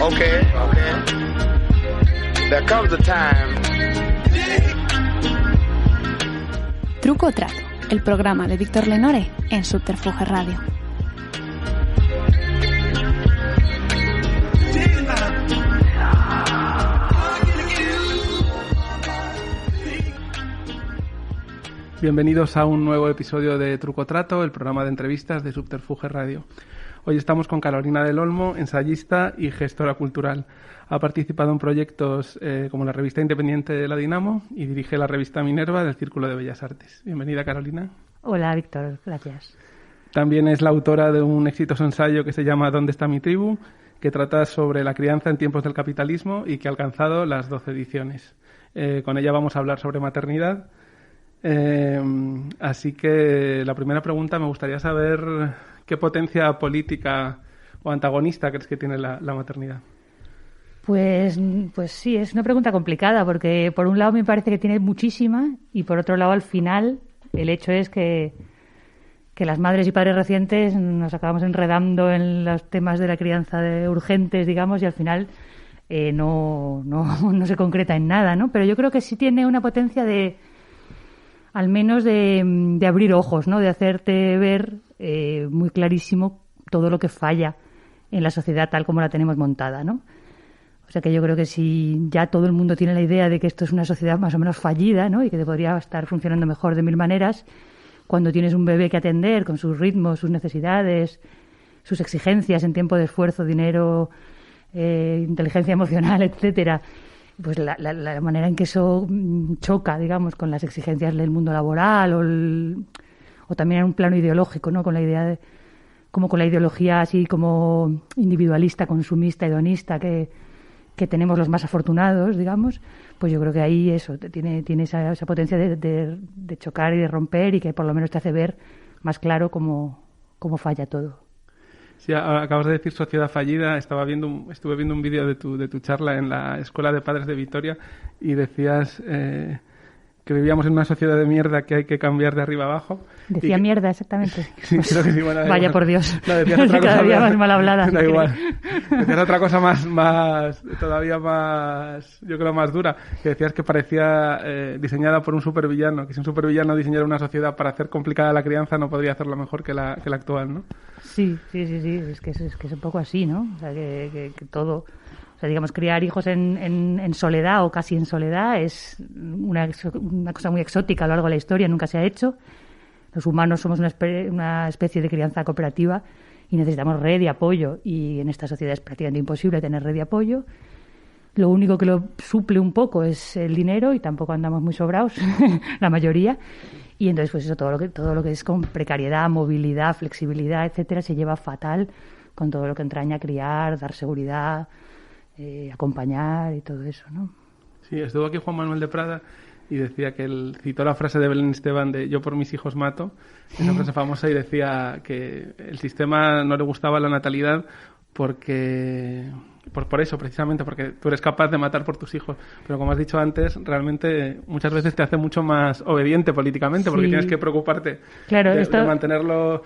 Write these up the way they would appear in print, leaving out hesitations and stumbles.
Okay. There comes a time. Truco o Trato, el programa de Víctor Lenore en Subterfuge Radio. Bienvenidos a un nuevo episodio de Truco o Trato, el programa de entrevistas de Subterfuge Radio. Hoy estamos con Carolina del Olmo, ensayista y gestora cultural. Ha participado en proyectos como la revista independiente de la Dinamo y dirige la revista Minerva del Círculo de Bellas Artes. Bienvenida, Carolina. Hola, Víctor. Gracias. También es la autora de un exitoso ensayo que se llama ¿Dónde está mi tribu?, que trata sobre la crianza en tiempos del capitalismo y que ha alcanzado las 12 ediciones. Con ella vamos a hablar sobre maternidad. Así que la primera pregunta, me gustaría saber qué potencia política o antagonista crees que tiene la maternidad. Pues sí, es una pregunta complicada porque por un lado me parece que tiene muchísima y por otro lado al final el hecho es que las madres y padres recientes nos acabamos enredando en los temas de la crianza urgentes, digamos, y al final no se concreta en nada, ¿no? Pero yo creo que sí tiene una potencia al menos de abrir ojos, ¿no? De hacerte ver muy clarísimo todo lo que falla en la sociedad tal como la tenemos montada, ¿no? O sea que yo creo que si ya todo el mundo tiene la idea de que esto es una sociedad más o menos fallida, ¿no? Y que podría estar funcionando mejor de mil maneras, cuando tienes un bebé que atender con sus ritmos, sus necesidades, sus exigencias en tiempo de esfuerzo, dinero, inteligencia emocional, etcétera, pues la manera en que eso choca, digamos, con las exigencias del mundo laboral o también en un plano ideológico, ¿no? Con la idea como con la ideología así como individualista, consumista, hedonista que tenemos los más afortunados, digamos, pues yo creo que ahí eso tiene esa potencia de chocar y de romper y que por lo menos te hace ver más claro cómo falla todo. Sí, acabas de decir sociedad fallida. Estuve viendo un vídeo de tu charla en la Escuela de Padres de Vitoria y decías que vivíamos en una sociedad de mierda que hay que cambiar de arriba abajo. Decía mierda, exactamente. Sí, creo que sí. Bueno, vaya igual. Por Dios. No, decías otra cosa cada día más mal hablada. Da igual. Decías otra cosa todavía más, yo creo, más dura, que decías que parecía diseñada por un supervillano, que si un supervillano diseñara una sociedad para hacer complicada la crianza no podría hacerlo mejor que la actual, ¿no? Sí. Es que es un poco así, ¿no? O sea, que todo... O sea, digamos, criar hijos en soledad o casi en soledad es una cosa muy exótica a lo largo de la historia, nunca se ha hecho. Los humanos somos una especie de crianza cooperativa y necesitamos red y apoyo, y en esta sociedad es prácticamente imposible tener red y apoyo. Lo único que lo suple un poco es el dinero y tampoco andamos muy sobrados, la mayoría. Y entonces, pues eso, todo lo que es con precariedad, movilidad, flexibilidad, etcétera, se lleva fatal con todo lo que entraña criar, dar seguridad, acompañar y todo eso, ¿no? Sí, estuvo aquí Juan Manuel de Prada y decía que él citó la frase de Belén Esteban de "yo por mis hijos mato", esa frase famosa, y decía que el sistema no le gustaba la natalidad porque por eso, precisamente, porque tú eres capaz de matar por tus hijos, pero como has dicho antes, realmente muchas veces te hace mucho más obediente políticamente, porque tienes que preocuparte de mantenerlo,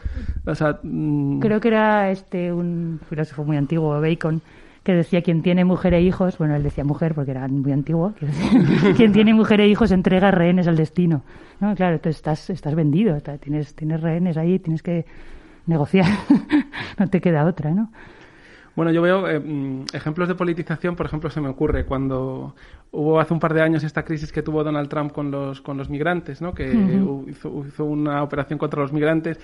o sea, creo que era un filósofo muy antiguo, Bacon, que decía: quien tiene mujer e hijos, bueno, él decía mujer porque era muy antiguo, quien tiene mujer e hijos entrega rehenes al destino, ¿no? Claro, entonces estás vendido, tienes rehenes ahí, tienes que negociar, no te queda otra, ¿no? Bueno, yo veo ejemplos de politización, por ejemplo, se me ocurre cuando hubo hace un par de años esta crisis que tuvo Donald Trump con los migrantes, ¿no? Que hizo una operación contra los migrantes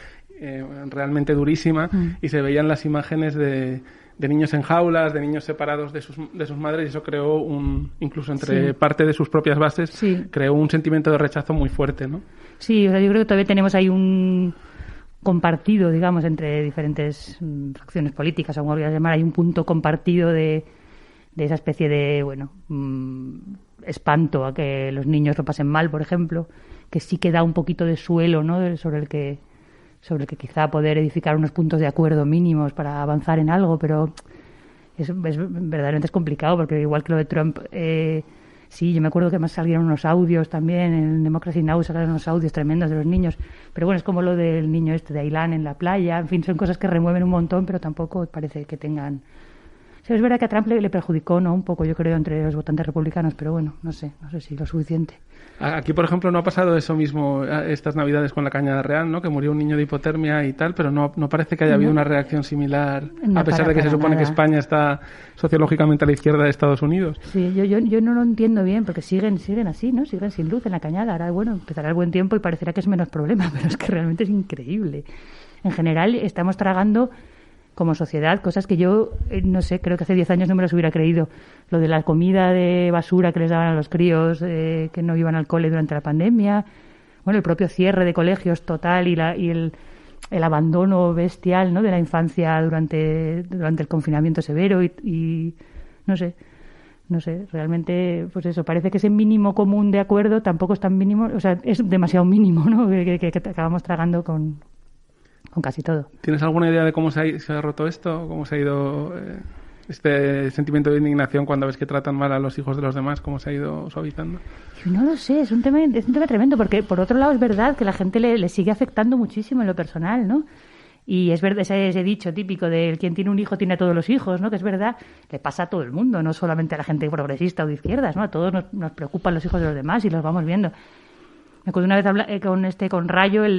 realmente durísima, y se veían las imágenes de niños en jaulas, de niños separados de sus madres, y eso creó incluso entre parte de sus propias bases, creó un sentimiento de rechazo muy fuerte, ¿no? Sí, o sea, yo creo que todavía tenemos ahí un compartido, digamos, entre diferentes facciones políticas, o como lo llamar, hay un punto compartido de esa especie de, espanto a que los niños lo pasen mal, por ejemplo, que sí que da un poquito de suelo, ¿no?, sobre el que quizá poder edificar unos puntos de acuerdo mínimos para avanzar en algo, pero verdaderamente es complicado, porque igual que lo de Trump Sí, yo me acuerdo que más salieron unos audios también, en Democracy Now! Sacaron unos audios tremendos de los niños, pero bueno, es como lo del niño de Ailán en la playa, en fin, son cosas que remueven un montón, pero tampoco parece que tengan... O sea, es verdad que a Trump le perjudicó, ¿no? Un poco, yo creo, entre los votantes republicanos, pero bueno, no sé si lo suficiente. Aquí, por ejemplo, no ha pasado eso mismo estas Navidades con la Cañada Real, ¿no? Que murió un niño de hipotermia y tal, pero no parece que haya habido una reacción similar, a pesar de que se supone que España está sociológicamente a la izquierda de Estados Unidos. Sí, yo no lo entiendo bien, porque siguen así, ¿no? Siguen sin luz en la Cañada. Ahora, bueno, empezará el buen tiempo y parecerá que es menos problema, pero es que realmente es increíble. En general, estamos tragando como sociedad cosas que yo, no sé, creo que hace 10 años no me las hubiera creído. Lo de la comida de basura que les daban a los críos que no iban al cole durante la pandemia, bueno, el propio cierre de colegios total y el abandono bestial, ¿no?, de la infancia durante el confinamiento severo y no sé, realmente, pues eso, parece que ese mínimo común de acuerdo tampoco es tan mínimo, o sea, es demasiado mínimo, ¿no?, que acabamos tragando con casi todo. ¿Tienes alguna idea de cómo se ha roto esto? ¿Cómo se ha ido este sentimiento de indignación cuando ves que tratan mal a los hijos de los demás? ¿Cómo se ha ido suavizando? Yo no lo sé, es un tema tremendo, porque por otro lado es verdad que la gente le sigue afectando muchísimo en lo personal, ¿no? Y es verdad ese dicho típico de quien tiene un hijo tiene a todos los hijos, ¿no? Que es verdad, le pasa a todo el mundo, no solamente a la gente progresista o de izquierdas, ¿no? A todos nos preocupan los hijos de los demás y los vamos viendo. Me acuerdo una vez con Rayo, el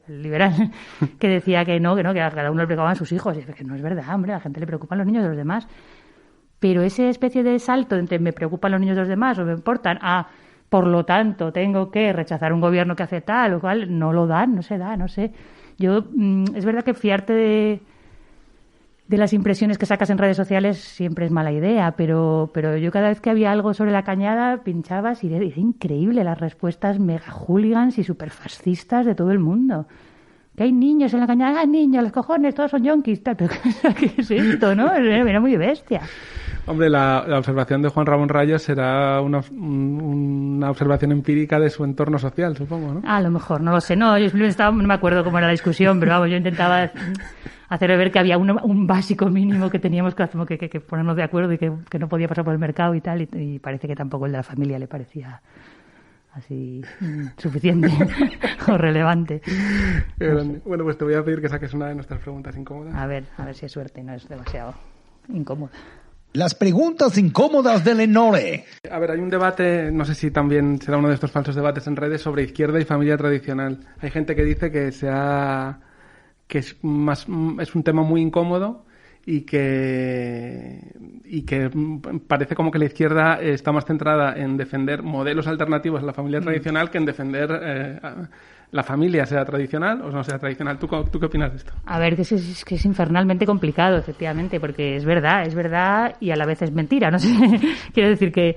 liberal, que decía que a cada uno le preocupaban sus hijos. Y es que no es verdad, hombre, a la gente le preocupan los niños de los demás. Pero esa especie de salto entre me preocupan los niños de los demás o me importan, por lo tanto, tengo que rechazar un gobierno que hace tal o cual, no lo dan, no se da, no sé. Yo, es verdad que fiarte de las impresiones que sacas en redes sociales siempre es mala idea, pero yo cada vez que había algo sobre la Cañada pinchabas y era increíble las respuestas mega hooligans y super fascistas de todo el mundo. Que hay niños en la Cañada, niños, los cojones, todos son yonkis, tal, pero ¿qué es esto, no? Era muy bestia. Hombre, la observación de Juan Ramón Rayo será una observación empírica de su entorno social, supongo, ¿no? A lo mejor, no lo sé. No, no me acuerdo cómo era la discusión, pero vamos, yo intentaba hacer ver que había un básico mínimo que teníamos que ponernos de acuerdo y que no podía pasar por el mercado y tal, y parece que tampoco el de la familia le parecía así suficiente o relevante. No sé. Bueno, pues te voy a pedir que saques una de nuestras preguntas incómodas. A ver si es suerte, no es demasiado incómoda. Las preguntas incómodas de Lenore. A ver, hay un debate, no sé si también será uno de estos falsos debates en redes, sobre izquierda y familia tradicional. Hay gente que dice que es un tema muy incómodo y que parece como que la izquierda está más centrada en defender modelos alternativos a la familia tradicional que en defender la familia, sea tradicional o no sea tradicional. ¿Tú qué opinas de esto? A ver, que es infernalmente complicado, efectivamente, porque es verdad y a la vez es mentira. No sé, quiero decir que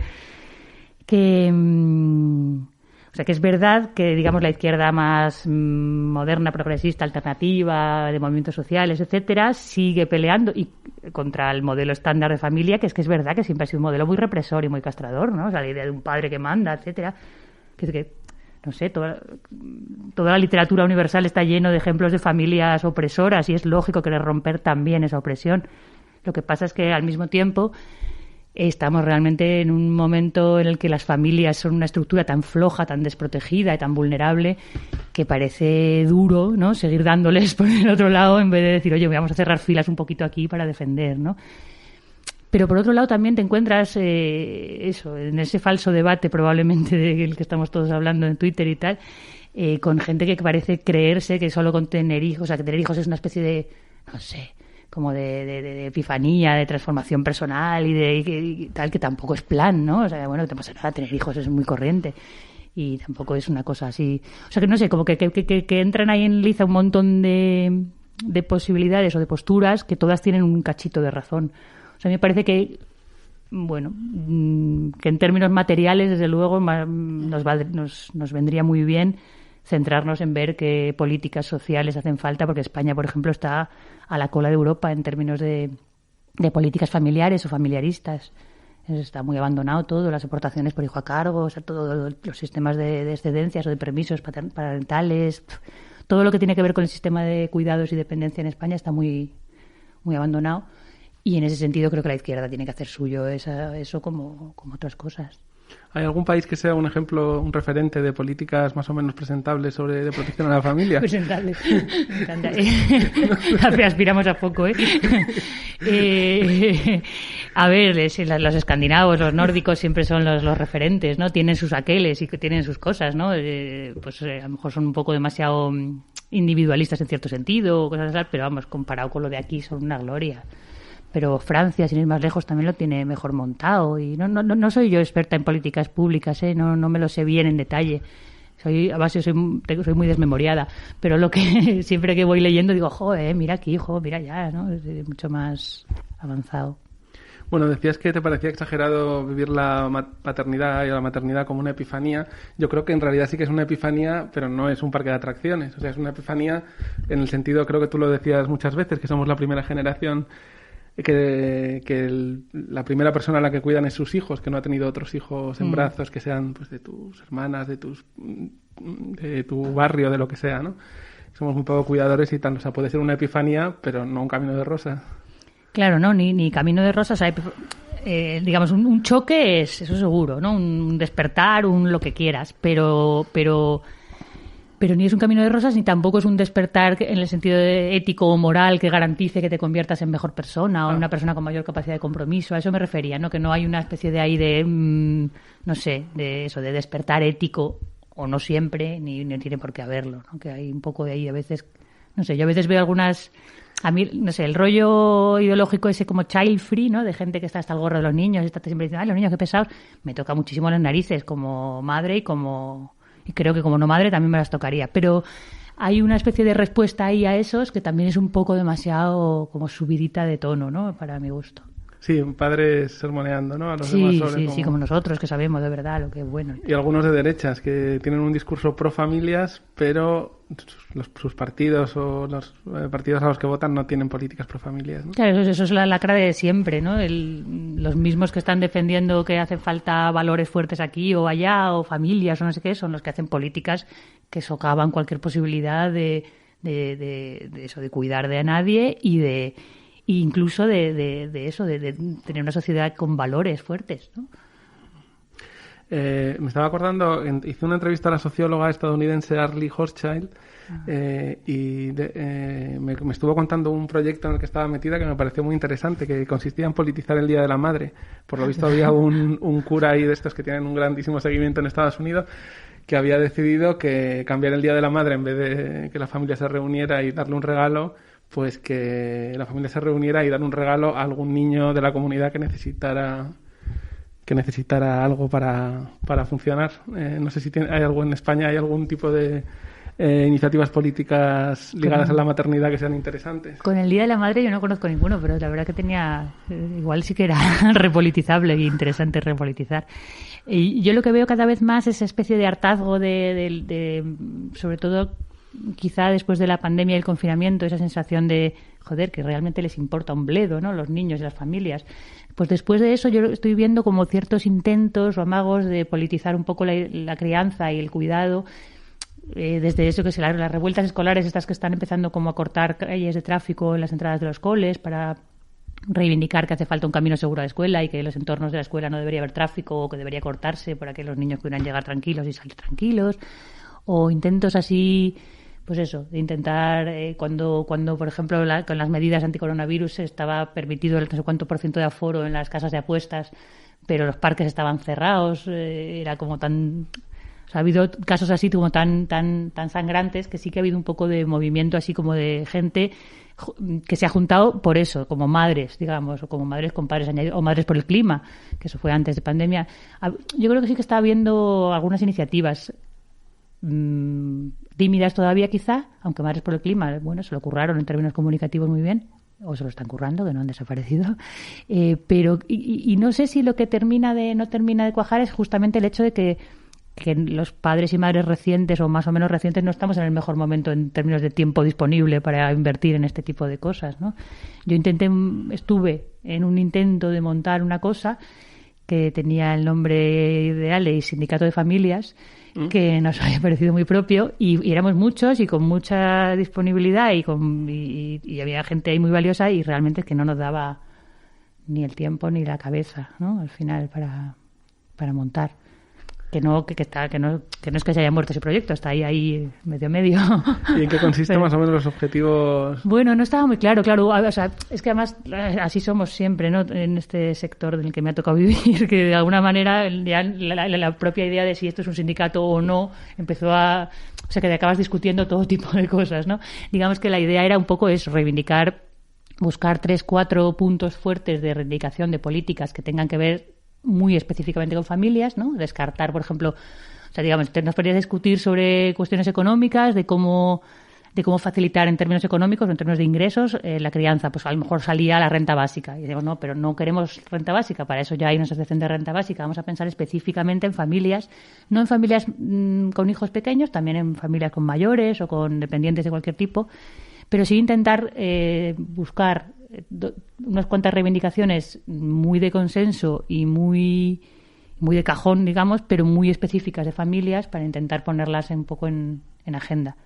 o sea, que es verdad que, digamos, la izquierda más moderna, progresista, alternativa, de movimientos sociales, etcétera, sigue peleando contra el modelo estándar de familia, que es verdad que siempre ha sido un modelo muy represor y muy castrador, ¿no? O sea, la idea de un padre que manda, etcétera. No sé, toda la literatura universal está lleno de ejemplos de familias opresoras y es lógico querer romper también esa opresión. Lo que pasa es que, al mismo tiempo, estamos realmente en un momento en el que las familias son una estructura tan floja, tan desprotegida y tan vulnerable que parece duro, ¿no?, seguir dándoles por el otro lado en vez de decir, oye, vamos a cerrar filas un poquito aquí para defender, ¿no? Pero por otro lado también te encuentras en ese falso debate probablemente del que estamos todos hablando en Twitter y tal, con gente que parece creerse que solo con tener hijos, o sea, que tener hijos es una especie de, no sé, como de epifanía, de transformación personal y tal, que tampoco es plan, ¿no? O sea, bueno, no pasa nada, tener hijos es muy corriente y tampoco es una cosa así. O sea, que no sé, como que entran ahí en liza un montón de posibilidades o de posturas que todas tienen un cachito de razón. O sea, a mí me parece que, bueno, que en términos materiales, desde luego, nos vendría muy bien centrarnos en ver qué políticas sociales hacen falta, porque España, por ejemplo, está a la cola de Europa en términos de políticas familiares o familiaristas. Está muy abandonado todo, las aportaciones por hijo a cargo, o sea, todos los sistemas de excedencias o de permisos parentales, todo lo que tiene que ver con el sistema de cuidados y dependencia en España está muy, muy abandonado. Y en ese sentido creo que la izquierda tiene que hacer suyo eso como otras cosas. ¿Hay algún país que sea un ejemplo, un referente de políticas más o menos presentables de protección a la familia? Presentables. Me encanta. Aspiramos a poco, ¿eh? A ver, los escandinavos, los nórdicos siempre son los referentes, ¿no? Tienen sus aqueles y tienen sus cosas, ¿no? A lo mejor son un poco demasiado individualistas en cierto sentido, o cosas así, pero vamos, comparado con lo de aquí son una gloria. Pero Francia, sin ir más lejos, también lo tiene mejor montado. Y no soy yo experta en políticas públicas, no me lo sé bien en detalle. Soy muy desmemoriada. Pero lo que siempre que voy leyendo digo, mira aquí, mira allá, ¿no? Es mucho más avanzado. Bueno, decías que te parecía exagerado vivir la paternidad y la maternidad como una epifanía. Yo creo que en realidad sí que es una epifanía, pero no es un parque de atracciones. O sea, es una epifanía en el sentido, creo que tú lo decías muchas veces, que somos la primera generación que la primera persona a la que cuidan es sus hijos, que no ha tenido otros hijos en brazos que sean pues de tus hermanas, de tu barrio, de lo que sea, ¿no? Somos muy poco cuidadores y tal. O sea, puede ser una epifanía, pero no un camino de rosas. Claro, no, ni camino de rosas. Digamos, un choque es eso seguro, ¿no? Un despertar, un lo que quieras, pero ni es un camino de rosas ni tampoco es un despertar en el sentido ético o moral que garantice que te conviertas en mejor persona o en una persona con mayor capacidad de compromiso. A eso me refería, ¿no? Que no hay una especie de ahí de, no sé, de eso, de despertar ético, o no siempre, ni tiene por qué haberlo, ¿no? Que hay un poco de ahí a veces, no sé, yo a veces veo algunas... A mí, no sé, el rollo ideológico ese como child free, ¿no? De gente que está hasta el gorro de los niños, está siempre diciendo, los niños qué pesados, me toca muchísimo las narices como madre y creo que como no madre también me las tocaría. Pero hay una especie de respuesta ahí a esos que también es un poco demasiado como subidita de tono, ¿no? Para mi gusto. Sí, padres sermoneando, ¿no? A los demás sobre sí, como nosotros, que sabemos de verdad lo que es bueno. Y algunos de derechas que tienen un discurso pro familias, pero sus partidos o los partidos a los que votan no tienen políticas pro familias, ¿no? Claro, eso es la lacra de siempre, ¿no? Los mismos que están defendiendo que hace falta valores fuertes aquí o allá, o familias o no sé qué, son los que hacen políticas que socavan cualquier posibilidad de eso, de cuidar de a nadie y incluso de tener una sociedad con valores fuertes, ¿no? Me estaba acordando, hice una entrevista a la socióloga estadounidense Arlie Hochschild y me estuvo contando un proyecto en el que estaba metida que me pareció muy interesante, que consistía en politizar el Día de la Madre. Por lo visto había un cura ahí de estos que tienen un grandísimo seguimiento en Estados Unidos que había decidido que cambiar el Día de la Madre, en vez de que la familia se reuniera y darle un regalo, pues que la familia se reuniera y dar un regalo a algún niño de la comunidad que necesitara algo para funcionar. No sé si hay algo en España, hay algún tipo de iniciativas políticas ligadas a la maternidad que sean interesantes. Con el Día de la Madre yo no conozco ninguno, pero la verdad que igual sí que era repolitizable y interesante repolitizar. Y yo lo que veo cada vez más es esa especie de hartazgo de sobre todo quizá después de la pandemia y el confinamiento, esa sensación de, que realmente les importa un bledo, ¿no? Los niños y las familias. Pues después de eso yo estoy viendo como ciertos intentos o amagos de politizar un poco la crianza y el cuidado, desde eso que es las revueltas escolares, estas que están empezando como a cortar calles de tráfico en las entradas de los coles para reivindicar que hace falta un camino seguro a la escuela y que en los entornos de la escuela no debería haber tráfico o que debería cortarse para que los niños pudieran llegar tranquilos y salir tranquilos, o intentos así, pues eso, de intentar cuando por ejemplo con las medidas anticoronavirus estaba permitido el no sé cuánto % de aforo en las casas de apuestas, pero los parques estaban cerrados, era como tan... O sea, ha habido casos así como tan sangrantes que sí que ha habido un poco de movimiento así como de gente que se ha juntado por eso, como madres, digamos, o como madres con padres añadidos, o madres por el clima, que eso fue antes de pandemia. Yo creo que sí que está habiendo algunas iniciativas tímidas todavía quizá, aunque Madres por el Clima, bueno, se lo curraron en términos comunicativos muy bien, o se lo están currando, que no han desaparecido, pero y no sé si lo que no termina de cuajar es justamente el hecho de que los padres y madres recientes o más o menos recientes no estamos en el mejor momento en términos de tiempo disponible para invertir en este tipo de cosas, ¿no? Yo estuve en un intento de montar una cosa que tenía el nombre ideal de Sindicato de Familias, que nos había parecido muy propio y éramos muchos y con mucha disponibilidad y había gente ahí muy valiosa y realmente es que no nos daba ni el tiempo ni la cabeza, ¿no? Al final para montar. Que no es que se haya muerto ese proyecto, está ahí medio. ¿Y en qué consiste más o menos los objetivos? Bueno, no estaba muy claro. O sea, es que además así somos siempre, ¿no? En este sector en el que me ha tocado vivir, que de alguna manera ya la propia idea de si esto es un sindicato o no empezó a... O sea, que te acabas discutiendo todo tipo de cosas, ¿no? Digamos que la idea era un poco eso, buscar 3-4 puntos fuertes de reivindicación de políticas que tengan que ver muy específicamente con familias, ¿no? Descartar, por ejemplo, o sea, digamos, nos podrías discutir sobre cuestiones económicas, de cómo facilitar en términos económicos, en términos de ingresos, la crianza. Pues a lo mejor salía la renta básica. Y decimos, no, pero no queremos renta básica, para eso ya hay una asociación de renta básica. Vamos a pensar específicamente en familias, no en familias con hijos pequeños, también en familias con mayores o con dependientes de cualquier tipo, pero sí intentar buscar unas cuantas reivindicaciones muy de consenso y muy de cajón, digamos, pero muy específicas de familias para intentar ponerlas un poco en agenda.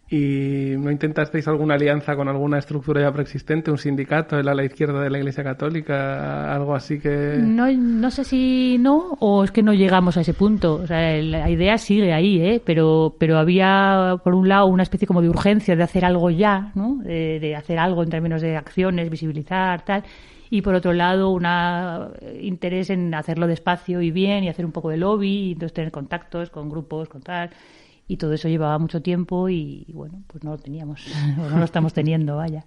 ¿Y no intentasteis alguna alianza con alguna estructura ya preexistente, un sindicato, el ala izquierda de la Iglesia Católica, algo así que...? No sé si no, o es que no llegamos a ese punto. O sea, la idea sigue ahí, pero había, por un lado, una especie como de urgencia de hacer algo ya, ¿no? De hacer algo en términos de acciones, visibilizar, tal. Y por otro lado, un interés en hacerlo despacio y bien y hacer un poco de lobby y entonces tener contactos con grupos, con tal... Y todo eso llevaba mucho tiempo y bueno, pues no lo teníamos, o no lo estamos teniendo, vaya.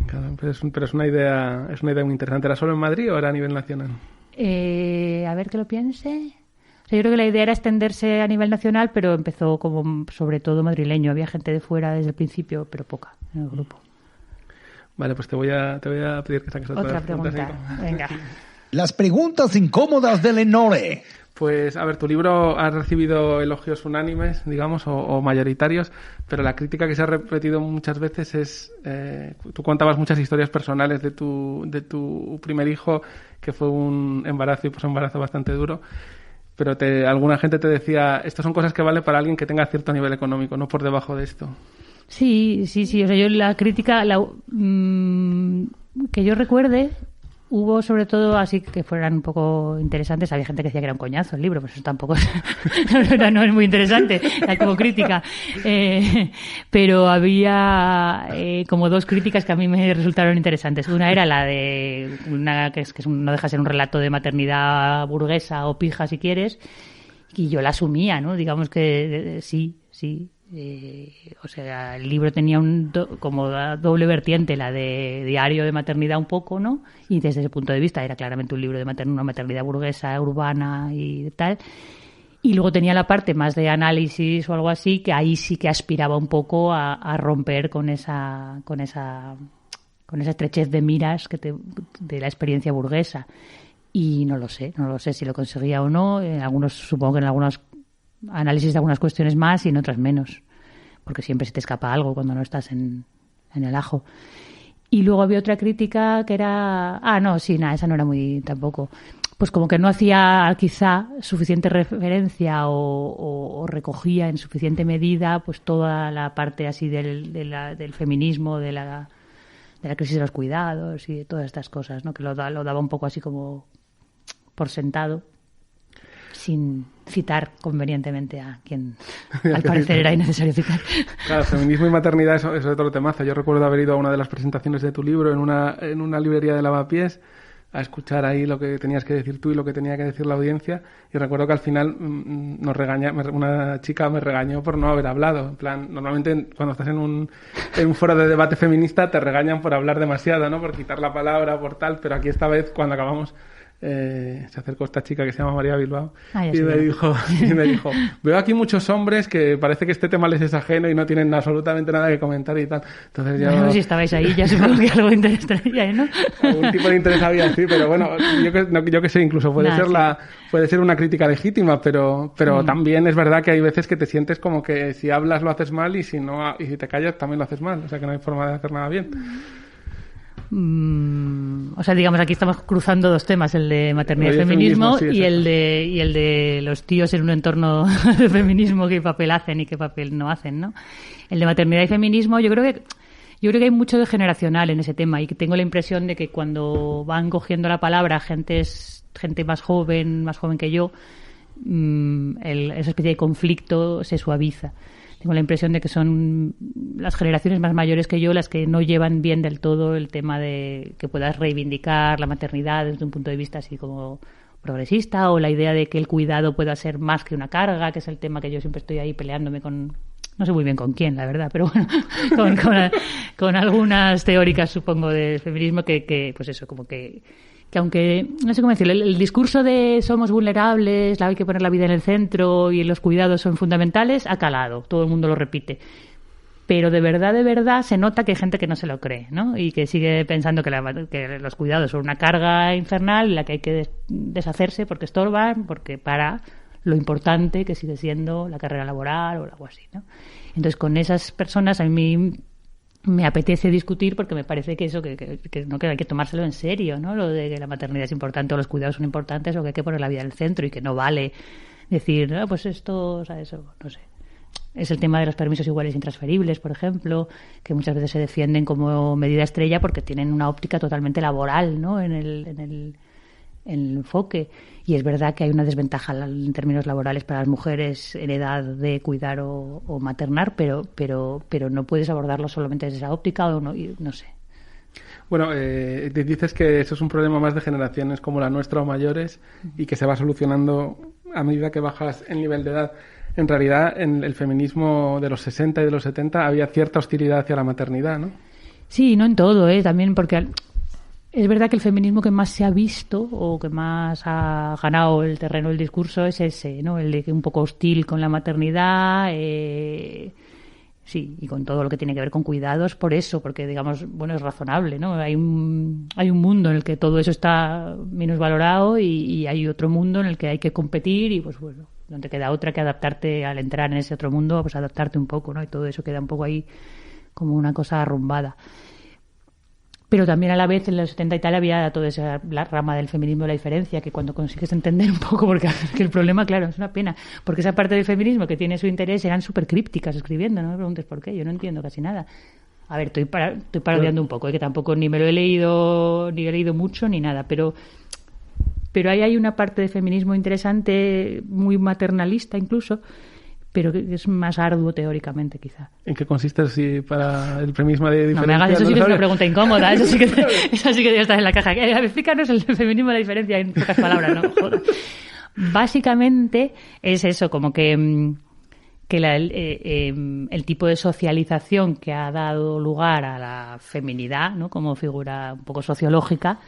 Claro, pero es una idea muy interesante. ¿Era solo en Madrid o era a nivel nacional? A ver que lo piense. O sea, yo creo que la idea era extenderse a nivel nacional, pero empezó como sobre todo madrileño. Había gente de fuera desde el principio, pero poca en el grupo. Vale, pues te voy a pedir que saques otra pregunta. Venga. Las preguntas incómodas de Lenore. Pues, a ver, tu libro ha recibido elogios unánimes, digamos, o mayoritarios, pero la crítica que se ha repetido muchas veces es... tú contabas muchas historias personales de tu primer hijo, que fue un embarazo y posembarazo bastante duro, pero alguna gente te decía, estas son cosas que valen para alguien que tenga cierto nivel económico, no por debajo de esto. Sí. O sea, yo la crítica que yo recuerde... Hubo sobre todo así que fueran un poco interesantes. Había gente que decía que era un coñazo el libro, pues eso tampoco no es muy interesante como crítica. Pero había como dos críticas que a mí me resultaron interesantes. Una era la de no deja de ser un relato de maternidad burguesa o pija si quieres, y yo la asumía, ¿no? Digamos que sí. O sea, el libro tenía como doble vertiente, la de diario de maternidad un poco, ¿no? Y desde ese punto de vista era claramente un libro de una maternidad burguesa, urbana y tal. Y luego tenía la parte más de análisis o algo así, que ahí sí que aspiraba un poco a romper con esa estrechez de miras de la experiencia burguesa. Y no lo sé si lo conseguía o no. Supongo que en algunos análisis de algunas cuestiones más y en otras menos, porque siempre se te escapa algo cuando no estás en el ajo. Y luego había otra crítica que era... esa no era muy tampoco. Pues como que no hacía quizá suficiente referencia o recogía en suficiente medida pues toda la parte así del feminismo, de la crisis de los cuidados y de todas estas cosas, ¿no? Que lo daba un poco así como por sentado, sin citar convenientemente a quien al parecer era innecesario citar. Claro, feminismo y maternidad es otro temazo. Yo recuerdo haber ido a una de las presentaciones de tu libro en una librería de Lavapiés a escuchar ahí lo que tenías que decir tú y lo que tenía que decir la audiencia, y recuerdo que al final una chica me regañó por no haber hablado. En plan, normalmente cuando estás en un foro de debate feminista te regañan por hablar demasiado, ¿no? Por quitar la palabra, por tal, pero aquí esta vez cuando acabamos se acercó esta chica que se llama María Bilbao y me dijo, veo aquí muchos hombres que parece que este tema les es ajeno y no tienen absolutamente nada que comentar y tal. Entonces yo... Bueno, si estabais ahí ya supongo que algo interesaría, ¿no? Algún tipo de interés había, sí, pero bueno, yo que sé, incluso puede ser una crítica legítima, pero también es verdad que hay veces que te sientes como que si hablas lo haces mal y si te callas también lo haces mal, o sea que no hay forma de hacer nada bien. O sea, digamos, aquí estamos cruzando dos temas, el de maternidad y feminismo, sí, y el de los tíos en un entorno de feminismo, qué papel hacen y qué papel no hacen, ¿no? El de maternidad y feminismo, yo creo que Yo creo que hay mucho de generacional en ese tema y que tengo la impresión de que cuando van cogiendo la palabra gente más joven que yo, esa especie de conflicto se suaviza. Tengo la impresión de que son las generaciones más mayores que yo las que no llevan bien del todo el tema de que puedas reivindicar la maternidad desde un punto de vista así como progresista, o la idea de que el cuidado pueda ser más que una carga, que es el tema que yo siempre estoy ahí peleándome con, no sé muy bien con quién, la verdad, pero bueno, con algunas teóricas, supongo, del feminismo que pues eso, como que aunque, no sé cómo decirlo, el discurso de somos vulnerables, hay que poner la vida en el centro y los cuidados son fundamentales, ha calado, todo el mundo lo repite. Pero de verdad, se nota que hay gente que no se lo cree, ¿no? Y que sigue pensando que los cuidados son una carga infernal en la que hay que deshacerse porque estorban, porque para lo importante que sigue siendo la carrera laboral o algo así, ¿no? Entonces, con esas personas a mí me apetece discutir porque me parece que eso que hay que tomárselo en serio, ¿no? Lo de que la maternidad es importante o los cuidados son importantes o que hay que poner la vida en el centro y que no vale decir, pues esto, o sea, eso, no sé. Es el tema de los permisos iguales intransferibles, por ejemplo, que muchas veces se defienden como medida estrella porque tienen una óptica totalmente laboral, ¿no? en el enfoque. Y es verdad que hay una desventaja en términos laborales para las mujeres en edad de cuidar o maternar, pero no puedes abordarlo solamente desde esa óptica o no sé. Bueno, dices que eso es un problema más de generaciones como la nuestra o mayores y que se va solucionando a medida que bajas el nivel de edad. En realidad, en el feminismo de los 60 y de los 70 había cierta hostilidad hacia la maternidad, ¿no? Sí, no en todo, también porque es verdad que el feminismo que más se ha visto o que más ha ganado el terreno del discurso es ese, ¿no? El de que un poco hostil con la maternidad, sí, y con todo lo que tiene que ver con cuidados, por eso, porque digamos, bueno, es razonable, ¿no? Hay un mundo en el que todo eso está minusvalorado y hay otro mundo en el que hay que competir y pues bueno, no te queda otra que adaptarte al entrar en ese otro mundo, pues adaptarte un poco, ¿no? Y todo eso queda un poco ahí como una cosa arrumbada. Pero también a la vez en los 70 y tal había toda esa la rama del feminismo de la diferencia, que cuando consigues entender un poco, porque que el problema, claro, es una pena, porque esa parte del feminismo que tiene su interés eran súper crípticas escribiendo, no me preguntes por qué, yo no entiendo casi nada. A ver, estoy parodiando un poco, que tampoco ni me lo he leído mucho ni nada, pero ahí hay una parte de feminismo interesante, muy maternalista incluso, pero que es más arduo teóricamente, quizá. ¿En qué consiste así para el feminismo de diferencia? No me hagas, eso sí que es una pregunta incómoda, eso sí que debe estar en la caja. Explícanos el feminismo de diferencia en pocas palabras, ¿no? Joder. Básicamente es eso, como que el tipo de socialización que ha dado lugar a la feminidad, ¿no? Como figura un poco sociológica,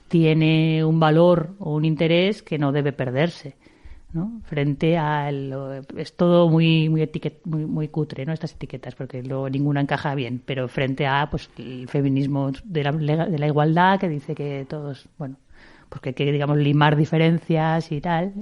tiene un valor o un interés que no debe perderse, ¿no? Frente a es todo muy cutre, ¿no? Estas etiquetas, porque luego ninguna encaja bien, pero frente a pues el feminismo de la igualdad, que dice que todos, bueno, pues que hay que, digamos, limar diferencias y tal.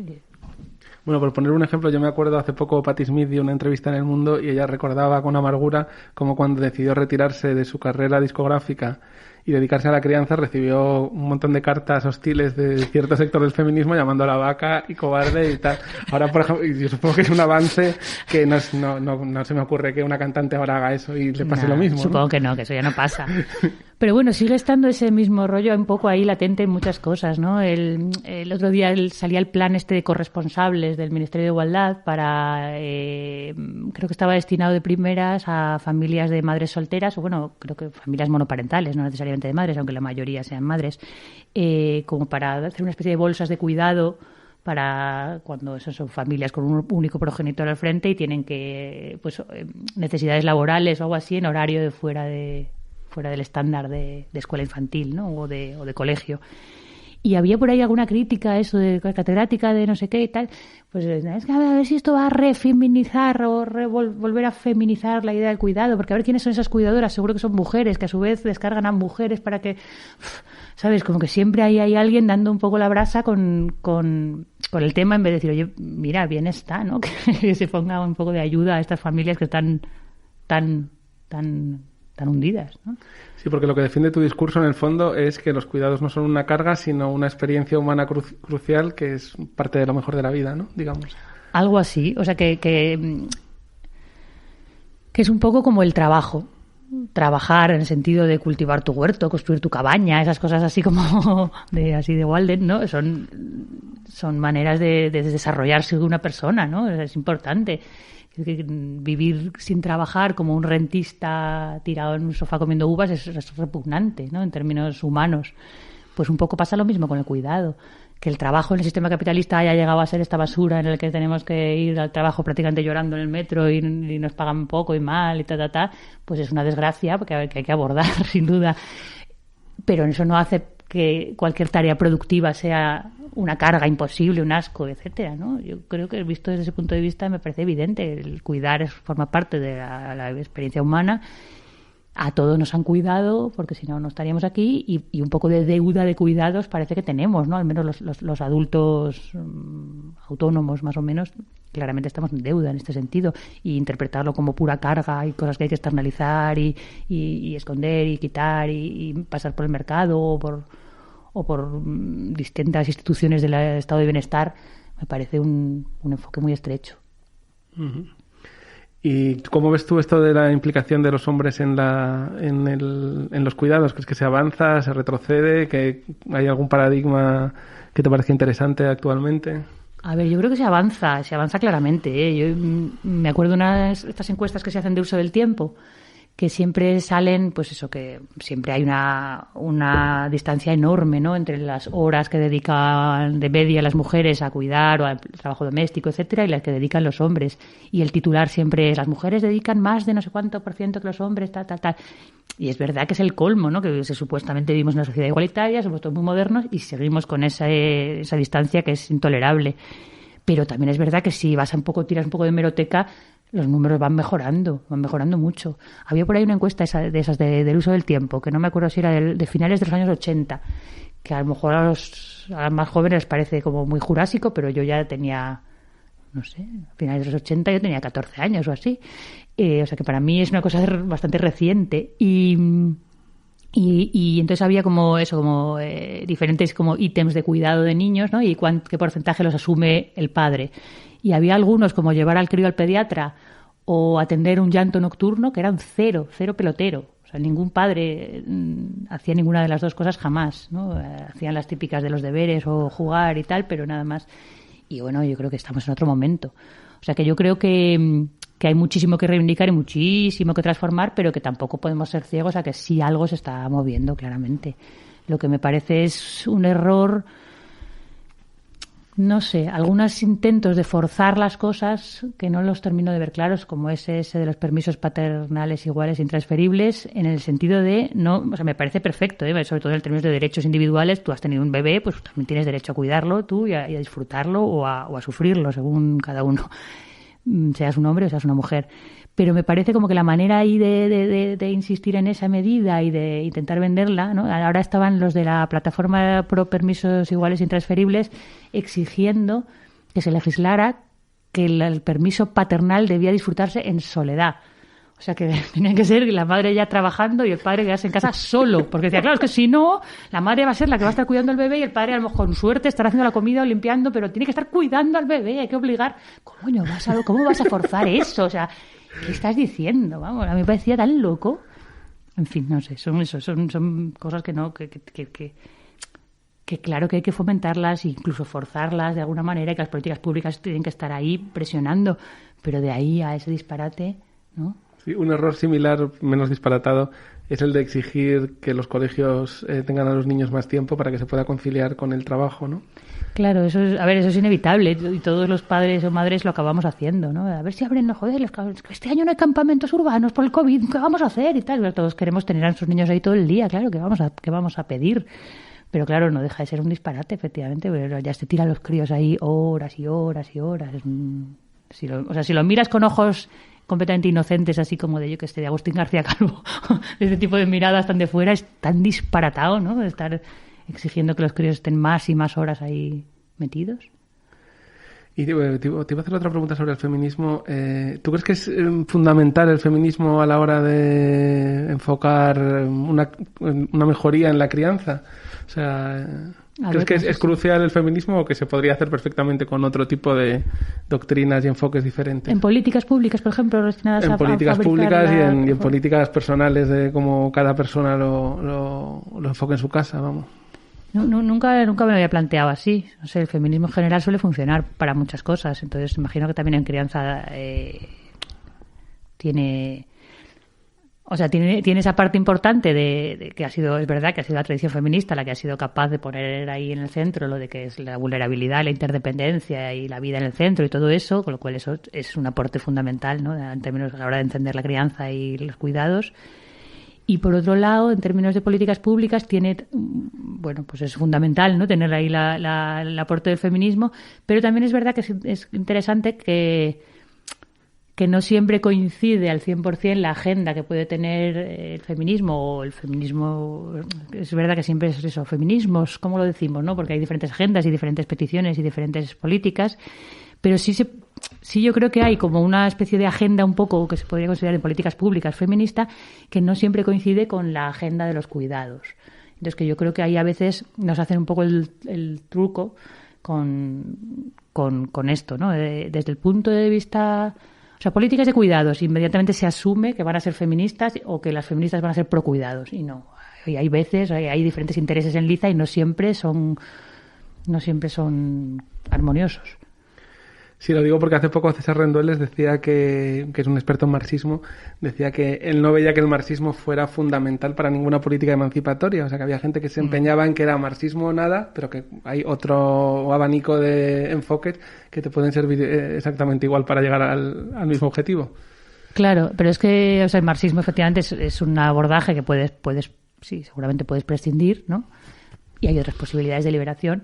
Bueno, por poner un ejemplo, yo me acuerdo hace poco Patti Smith dio una entrevista en El Mundo y ella recordaba con amargura como cuando decidió retirarse de su carrera discográfica y dedicarse a la crianza, recibió un montón de cartas hostiles de cierto sector del feminismo llamándola vaca y cobarde y tal. Ahora, por ejemplo, yo supongo que es un avance que no se me ocurre que una cantante ahora haga eso y le pase lo mismo. Supongo, ¿no? Que no, que eso ya no pasa. Pero bueno, sigue estando ese mismo rollo un poco ahí latente en muchas cosas, ¿no? El otro día salía el plan de corresponsables del Ministerio de Igualdad para, creo que estaba destinado de primeras a familias de madres solteras, o bueno, creo que familias monoparentales, no necesariamente de madres, aunque la mayoría sean madres, como para hacer una especie de bolsas de cuidado para cuando son familias con un único progenitor al frente y tienen que, pues, necesidades laborales o algo así en horario de fuera del estándar de escuela infantil, ¿no? o de colegio. Y había por ahí alguna crítica a eso de catedrática de no sé qué y tal. Pues es que a ver si esto va a refeminizar o volver a feminizar la idea del cuidado, porque a ver quiénes son esas cuidadoras, seguro que son mujeres, que a su vez descargan a mujeres para que, ¿sabes? Como que siempre hay alguien dando un poco la brasa con el tema en vez de decir, oye, mira, bien está, ¿no? Que se ponga un poco de ayuda a estas familias que están tan hundidas, ¿no? Sí, porque lo que defiende tu discurso en el fondo es que los cuidados no son una carga, sino una experiencia humana crucial que es parte de lo mejor de la vida, ¿no? Digamos. Algo así, o sea que es un poco como el trabajo, trabajar en el sentido de cultivar tu huerto, construir tu cabaña, esas cosas así como de Walden, ¿no? Son maneras de desarrollarse de una persona, ¿no? Es importante. Vivir sin trabajar como un rentista tirado en un sofá comiendo uvas es repugnante, ¿no? En términos humanos. Pues un poco pasa lo mismo con el cuidado. Que el trabajo en el sistema capitalista haya llegado a ser esta basura en el que tenemos que ir al trabajo prácticamente llorando en el metro y nos pagan poco y mal y pues es una desgracia que hay que abordar, sin duda. Pero eso no hace que cualquier tarea productiva sea una carga imposible, un asco, etcétera, ¿no? Yo creo que visto desde ese punto de vista me parece evidente. El cuidar forma parte de la experiencia humana. A todos nos han cuidado, porque si no, no estaríamos aquí, y un poco de deuda de cuidados parece que tenemos, ¿no? Al menos los adultos autónomos, más o menos, claramente estamos en deuda en este sentido, y interpretarlo como pura carga y cosas que hay que externalizar y esconder y quitar y pasar por el mercado o por distintas instituciones del estado de bienestar, me parece un enfoque muy estrecho. Uh-huh. ¿Y cómo ves tú esto de la implicación de los hombres en los cuidados? ¿Crees que se avanza, se retrocede, que hay algún paradigma que te parezca interesante actualmente? A ver, yo creo que se avanza claramente, ¿eh? Yo me acuerdo de estas encuestas que se hacen de uso del tiempo, que siempre salen, pues eso, que siempre hay una distancia enorme, ¿no? Entre las horas que dedican de media las mujeres a cuidar o al trabajo doméstico, etcétera, y las que dedican los hombres. Y el titular siempre es: las mujeres dedican más de no sé cuánto % que los hombres, tal. Y es verdad que es el colmo, ¿no? Que supuestamente vivimos en una sociedad igualitaria, somos todos muy modernos y seguimos con esa distancia que es intolerable. Pero también es verdad que si tiras un poco de hemeroteca, los números van mejorando mucho. Había por ahí una encuesta del uso del tiempo, que no me acuerdo si era de finales de los años 80, que a lo mejor a los más jóvenes les parece como muy jurásico, pero yo ya tenía, no sé, a finales de los 80 yo tenía 14 años o así. O sea que para mí es una cosa bastante reciente. Y entonces había como diferentes como ítems de cuidado de niños, ¿no? Y qué porcentaje los asume el padre. Y había algunos como llevar al crío al pediatra o atender un llanto nocturno que eran cero pelotero. O sea, ningún padre hacía ninguna de las dos cosas jamás, ¿no? Hacían las típicas de los deberes o jugar y tal, pero nada más. Y bueno, yo creo que estamos en otro momento. O sea que yo creo que hay muchísimo que reivindicar y muchísimo que transformar, pero que tampoco podemos ser ciegos a que sí algo se está moviendo claramente. Lo que me parece es un error, no sé, algunos intentos de forzar las cosas que no los termino de ver claros, como ese de los permisos paternales iguales e intransferibles, en el sentido de, no, o sea, me parece perfecto, sobre todo en términos de derechos individuales. Tú has tenido un bebé, pues también tienes derecho a cuidarlo tú y a disfrutarlo o a sufrirlo, según cada uno, seas un hombre o seas una mujer. Pero me parece como que la manera ahí de insistir en esa medida y de intentar venderla, ¿no? Ahora estaban los de la plataforma pro permisos iguales e intransferibles exigiendo que se legislara que el permiso paternal debía disfrutarse en soledad. O sea, que tenía que ser la madre ya trabajando y el padre quedarse en casa solo. Porque decía, claro, es que si no, la madre va a ser la que va a estar cuidando al bebé y el padre a lo mejor con suerte estará haciendo la comida o limpiando, pero tiene que estar cuidando al bebé, hay que obligar. ¿Cómo vas a forzar eso? O sea, ¿qué estás diciendo? Vamos, a mí me parecía tan loco. En fin, no sé, son cosas que no, que claro que hay que fomentarlas e incluso forzarlas de alguna manera, y que las políticas públicas tienen que estar ahí presionando, pero de ahí a ese disparate, ¿no? Sí, un error similar, menos disparatado, es el de exigir que los colegios tengan a los niños más tiempo para que se pueda conciliar con el trabajo, ¿no? Claro, eso es inevitable y todos los padres o madres lo acabamos haciendo, ¿no? A ver si abren, joder, este año no hay campamentos urbanos por el COVID, ¿qué vamos a hacer? Y tal, todos queremos tener a nuestros niños ahí todo el día, claro, ¿qué vamos a pedir? Pero claro, no deja de ser un disparate, efectivamente, pero ya se tiran los críos ahí horas y horas y horas. Si lo miras con ojos completamente inocentes, así como de de Agustín García Calvo, de ese tipo de miradas tan de fuera, es tan disparatado, ¿no? De estar exigiendo que los críos estén más y más horas ahí metidos. Y te iba a hacer otra pregunta sobre el feminismo. ¿Tú crees que es fundamental el feminismo a la hora de enfocar una mejoría en la crianza? O sea, ¿Crees que es crucial el feminismo o que se podría hacer perfectamente con otro tipo de doctrinas y enfoques diferentes? En políticas públicas, por ejemplo, destinadas en políticas públicas y en políticas personales de cómo cada persona lo enfoque en su casa, vamos. Nunca me lo había planteado así. No sé, el feminismo en general suele funcionar para muchas cosas. Entonces, imagino que también en crianza tiene esa parte importante de que es verdad que ha sido la tradición feminista la que ha sido capaz de poner ahí en el centro lo de que es la vulnerabilidad, la interdependencia y la vida en el centro y todo eso, con lo cual eso es un aporte fundamental, ¿no? En términos a la hora de entender la crianza y los cuidados. Y por otro lado, en términos de políticas públicas, pues es fundamental, ¿no? Tener ahí el aporte del feminismo, pero también es verdad que es interesante que no siempre coincide al 100% la agenda que puede tener el feminismo, o el feminismo, es verdad que siempre es eso, feminismos, ¿cómo lo decimos?, ¿no? Porque hay diferentes agendas y diferentes peticiones y diferentes políticas, pero sí yo creo que hay como una especie de agenda un poco que se podría considerar en políticas públicas feminista que no siempre coincide con la agenda de los cuidados. Entonces que yo creo que ahí a veces nos hacen un poco el truco con esto, ¿no? Desde el punto de vista... O sea, políticas de cuidados, inmediatamente se asume que van a ser feministas o que las feministas van a ser pro cuidados. Y no. Y hay veces, hay diferentes intereses en liza y no siempre son armoniosos. Sí, lo digo porque hace poco César Rendueles decía que es un experto en marxismo, decía que él no veía que el marxismo fuera fundamental para ninguna política emancipatoria. O sea, que había gente que se empeñaba en que era marxismo o nada, pero que hay otro abanico de enfoques que te pueden servir exactamente igual para llegar al mismo objetivo. Claro, pero es que, o sea, el marxismo efectivamente es un abordaje que seguramente puedes prescindir, ¿no? Y hay otras posibilidades de liberación.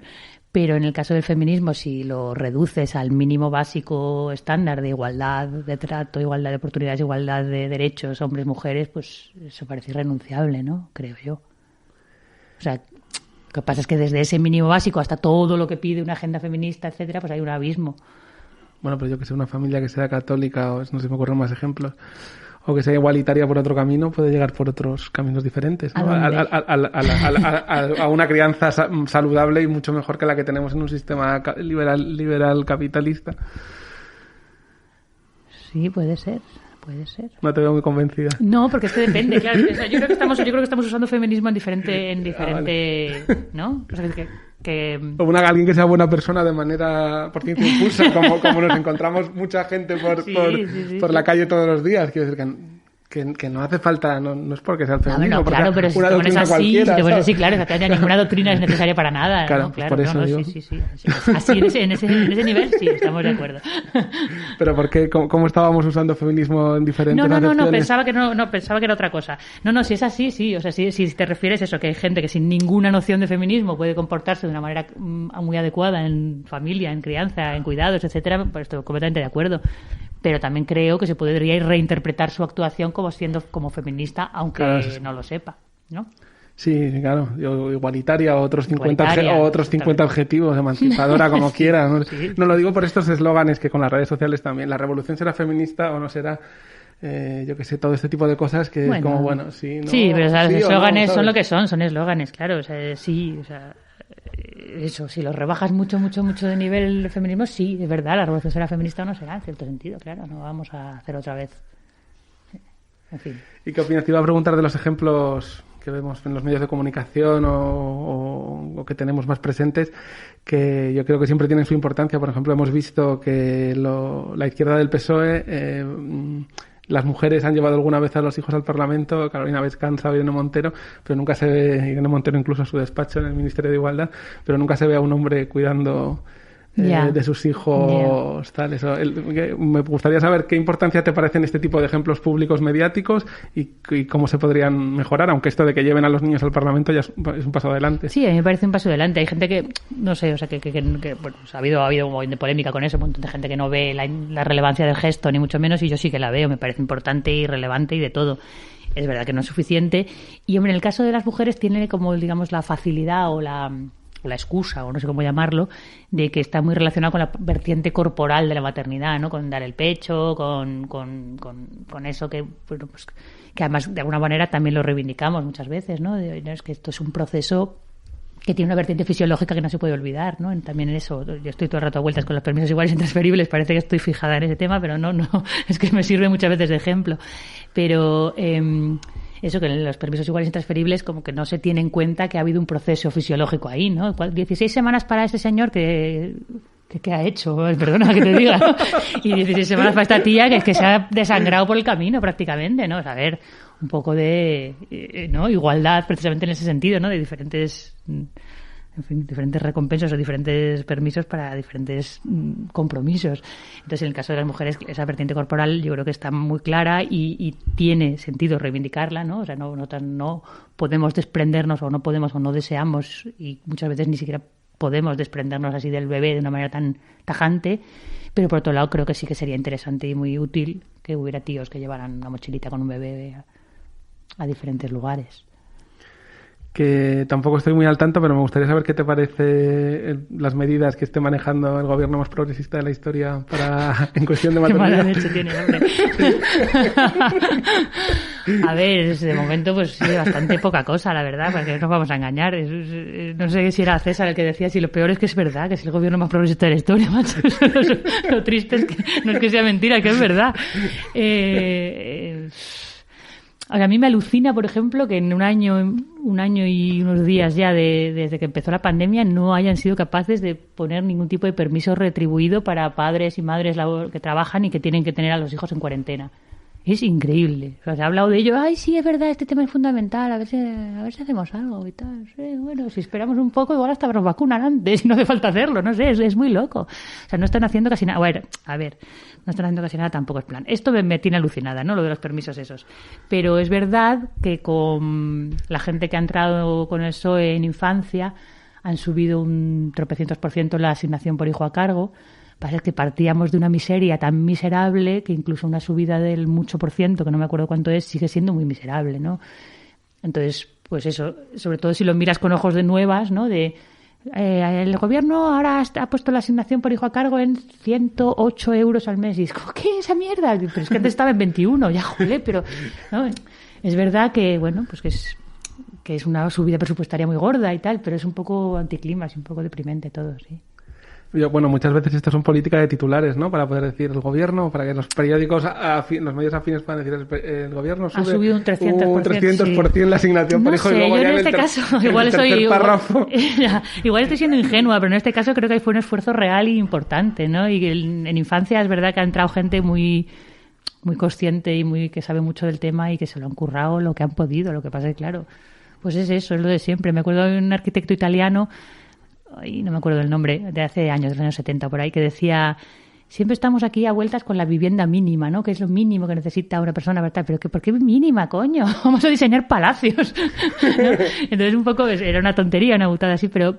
Pero en el caso del feminismo, si lo reduces al mínimo básico estándar de igualdad de trato, igualdad de oportunidades, igualdad de derechos, hombres, mujeres, pues eso parece irrenunciable, ¿no? Creo yo. O sea, lo que pasa es que desde ese mínimo básico hasta todo lo que pide una agenda feminista, etcétera, pues hay un abismo. Bueno, pero yo que sé, una familia que sea católica, o no se me ocurren más ejemplos, o que sea igualitaria por otro camino, puede llegar por otros caminos diferentes, ¿no? A una crianza saludable y mucho mejor que la que tenemos en un sistema liberal capitalista. Sí, puede ser. No te veo muy convencida. No, porque es que depende, claro. O sea, yo creo que estamos usando feminismo en diferente, vale. ¿No? O sea, o alguien que sea buena persona de manera por ciencia impulsa, como nos encontramos mucha gente por la calle todos los días. Quiero decir que no hace falta, no es porque sea el feminismo, no, claro, pero si te pones así, claro, ninguna doctrina es necesaria para nada. Claro, ¿no? Claro, por eso digo. Sí. Así, en ese nivel, sí, estamos de acuerdo. Pero ¿por qué? ¿Cómo estábamos usando feminismo en diferentes acepciones? No, pensaba que era otra cosa. No, si es así, sí. O sea, si te refieres a eso, que hay gente que sin ninguna noción de feminismo puede comportarse de una manera muy adecuada en familia, en crianza, en cuidados, etcétera, pues estoy completamente de acuerdo. Pero también creo que se podría reinterpretar su actuación como siendo como feminista, aunque no lo sepa, ¿no? Sí, claro, igualitaria o otros 50 objetivos, emancipadora, como quiera, ¿no? Sí. No lo digo por estos eslóganes que con las redes sociales también, la revolución será feminista o no será, yo que sé, todo este tipo de cosas que es como, bueno, sí, no. Sí, pero o sea, los eslóganes son lo que son eslóganes, claro, o sea, sí, o sea... Eso, si lo rebajas mucho de nivel feminismo, sí, es verdad, la revolución será feminista o no será, en cierto sentido, claro, no vamos a hacer otra vez. En fin. ¿Y qué opinas? Te iba a preguntar de los ejemplos que vemos en los medios de comunicación o que tenemos más presentes, que yo creo que siempre tienen su importancia. Por ejemplo, hemos visto que la izquierda del PSOE... las mujeres han llevado alguna vez a los hijos al Parlamento, Carolina Vescanza o Irene Montero, pero nunca se ve, Irene Montero incluso a su despacho en el Ministerio de Igualdad, pero nunca se ve a un hombre cuidando de sus hijos, tal. Eso. Me gustaría saber qué importancia te parecen este tipo de ejemplos públicos mediáticos y cómo se podrían mejorar, aunque esto de que lleven a los niños al Parlamento ya es un paso adelante. Sí, a mí me parece un paso adelante. Hay gente que, no sé, o sea, que bueno, ha habido un montón de polémica con eso, un montón de gente que no ve la relevancia del gesto, ni mucho menos, y yo sí que la veo, me parece importante y relevante y de todo. Es verdad que no es suficiente. Y, hombre, en el caso de las mujeres tiene como, digamos, la facilidad o la excusa, o no sé cómo llamarlo, de que está muy relacionado con la vertiente corporal de la maternidad, ¿no? Con dar el pecho, con eso que, bueno, pues, que además de alguna manera también lo reivindicamos muchas veces, ¿no? Es que esto es un proceso que tiene una vertiente fisiológica que no se puede olvidar, ¿no? También en eso, yo estoy todo el rato a vueltas con los permisos iguales intransferibles, parece que estoy fijada en ese tema, pero no, es que me sirve muchas veces de ejemplo. Pero eso, que en los permisos iguales intransferibles como que no se tiene en cuenta que ha habido un proceso fisiológico ahí, ¿no? 16 semanas para ese señor que ¿qué ha hecho? Perdona que te diga, ¿no? Y 16 semanas para esta tía que se ha desangrado por el camino prácticamente, ¿no? O sea, a ver, un poco de ¿no? igualdad precisamente en ese sentido, ¿no? De diferentes, en fin, diferentes recompensas o diferentes permisos para diferentes compromisos. Entonces, en el caso de las mujeres, esa vertiente corporal yo creo que está muy clara y tiene sentido reivindicarla, ¿no? O sea, no podemos desprendernos o no deseamos, y muchas veces ni siquiera podemos desprendernos así del bebé de una manera tan tajante, pero por otro lado creo que sí que sería interesante y muy útil que hubiera tíos que llevaran una mochilita con un bebé a diferentes lugares. Que tampoco estoy muy al tanto, pero me gustaría saber qué te parece las medidas que esté manejando el gobierno más progresista de la historia en cuestión de maternidad. Qué mala leche tiene, hombre. A ver, de momento pues sí, bastante poca cosa, la verdad, porque no nos vamos a engañar. No sé si era César el que decía, si lo peor es que es verdad, que es el gobierno más progresista de la historia, macho. Lo triste es que no es que sea mentira, que es verdad. O sea, a mí me alucina, por ejemplo, que en un año y unos días ya desde que empezó la pandemia no hayan sido capaces de poner ningún tipo de permiso retribuido para padres y madres que trabajan y que tienen que tener a los hijos en cuarentena. Es increíble. O sea, se ha hablado de ello. Ay, sí, es verdad, este tema es fundamental. A ver si hacemos algo y tal. Sí, bueno, si esperamos un poco, igual hasta nos vacunan antes y no hace falta hacerlo. No sé, es muy loco. O sea, no están haciendo casi nada. Bueno, a ver, no están haciendo casi nada, tampoco es plan. Esto me tiene alucinada, ¿no? Lo de los permisos esos. Pero es verdad que con la gente que ha entrado con el PSOE en infancia han subido un tropecientos % la asignación por hijo a cargo. Pasa que partíamos de una miseria tan miserable que incluso una subida del mucho por ciento, que no me acuerdo cuánto es, sigue siendo muy miserable, ¿no? Entonces, pues eso, sobre todo si lo miras con ojos de nuevas, ¿no? El gobierno ahora ha puesto la asignación por hijo a cargo en 108 euros al mes. Y dices, ¿qué es esa mierda? Pero es que antes estaba en 21, ya jolé, pero ¿no? Es verdad que, bueno, pues que es una subida presupuestaria muy gorda y tal, pero es un poco anticlimax, un poco deprimente todo, sí. Bueno, muchas veces esto son políticas de titulares, ¿no? Para poder decir el gobierno, para que los periódicos, los medios afines puedan decir el gobierno ha subido un 300%, sí. La asignación por hijo. No sé, yo en este caso párrafo. Igual estoy siendo ingenua, pero en este caso creo que fue un esfuerzo real y importante, ¿no? Y en infancia es verdad que ha entrado gente muy muy consciente y que sabe mucho del tema y que se lo han currado lo que han podido. Lo que pasa es que, claro, pues es eso, es lo de siempre. Me acuerdo de un arquitecto italiano, y no me acuerdo del nombre, de hace años, de los años 70 por ahí, que decía: siempre estamos aquí a vueltas con la vivienda mínima, ¿no? Que es lo mínimo que necesita una persona, ¿verdad? Pero ¿por qué mínima, coño? Vamos a diseñar palacios, ¿no? Entonces un poco era una tontería, una butada así, pero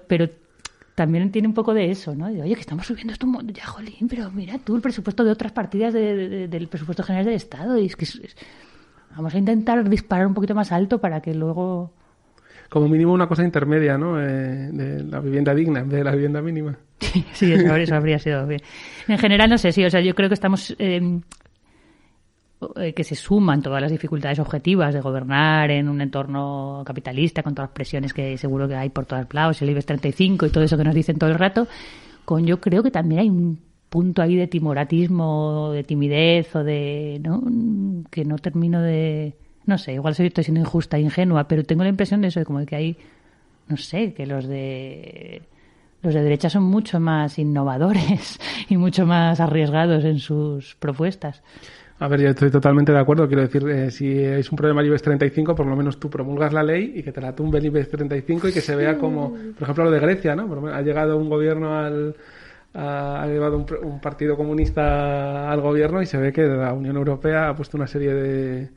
también tiene un poco de eso, ¿no? De, oye, que estamos subiendo esto un montón, ya, jolín, pero mira tú el presupuesto de otras partidas del presupuesto general del Estado, y es que vamos a intentar disparar un poquito más alto para que luego... Como mínimo una cosa intermedia, ¿no? De la vivienda digna en vez de la vivienda mínima. Sí, eso habría sido bien. En general, no sé, sí, o sea, yo creo que estamos... que se suman todas las dificultades objetivas de gobernar en un entorno capitalista con todas las presiones que seguro que hay por todos lados, el IBEX 35 y todo eso que nos dicen todo el rato, yo creo que también hay un punto ahí de timoratismo, de timidez o de... ¿no? Que no termino de... No sé, igual estoy siendo injusta e ingenua, pero tengo la impresión de eso, de como de que hay, no sé, que los de derecha son mucho más innovadores y mucho más arriesgados en sus propuestas. A ver, yo estoy totalmente de acuerdo. Quiero decir, si es un problema el IBEX 35, por lo menos tú promulgas la ley y que te la tumbe el IBEX 35 y que se vea como, por ejemplo, lo de Grecia, ¿no? Ha llegado un gobierno ha llevado un partido comunista al gobierno y se ve que la Unión Europea ha puesto una serie de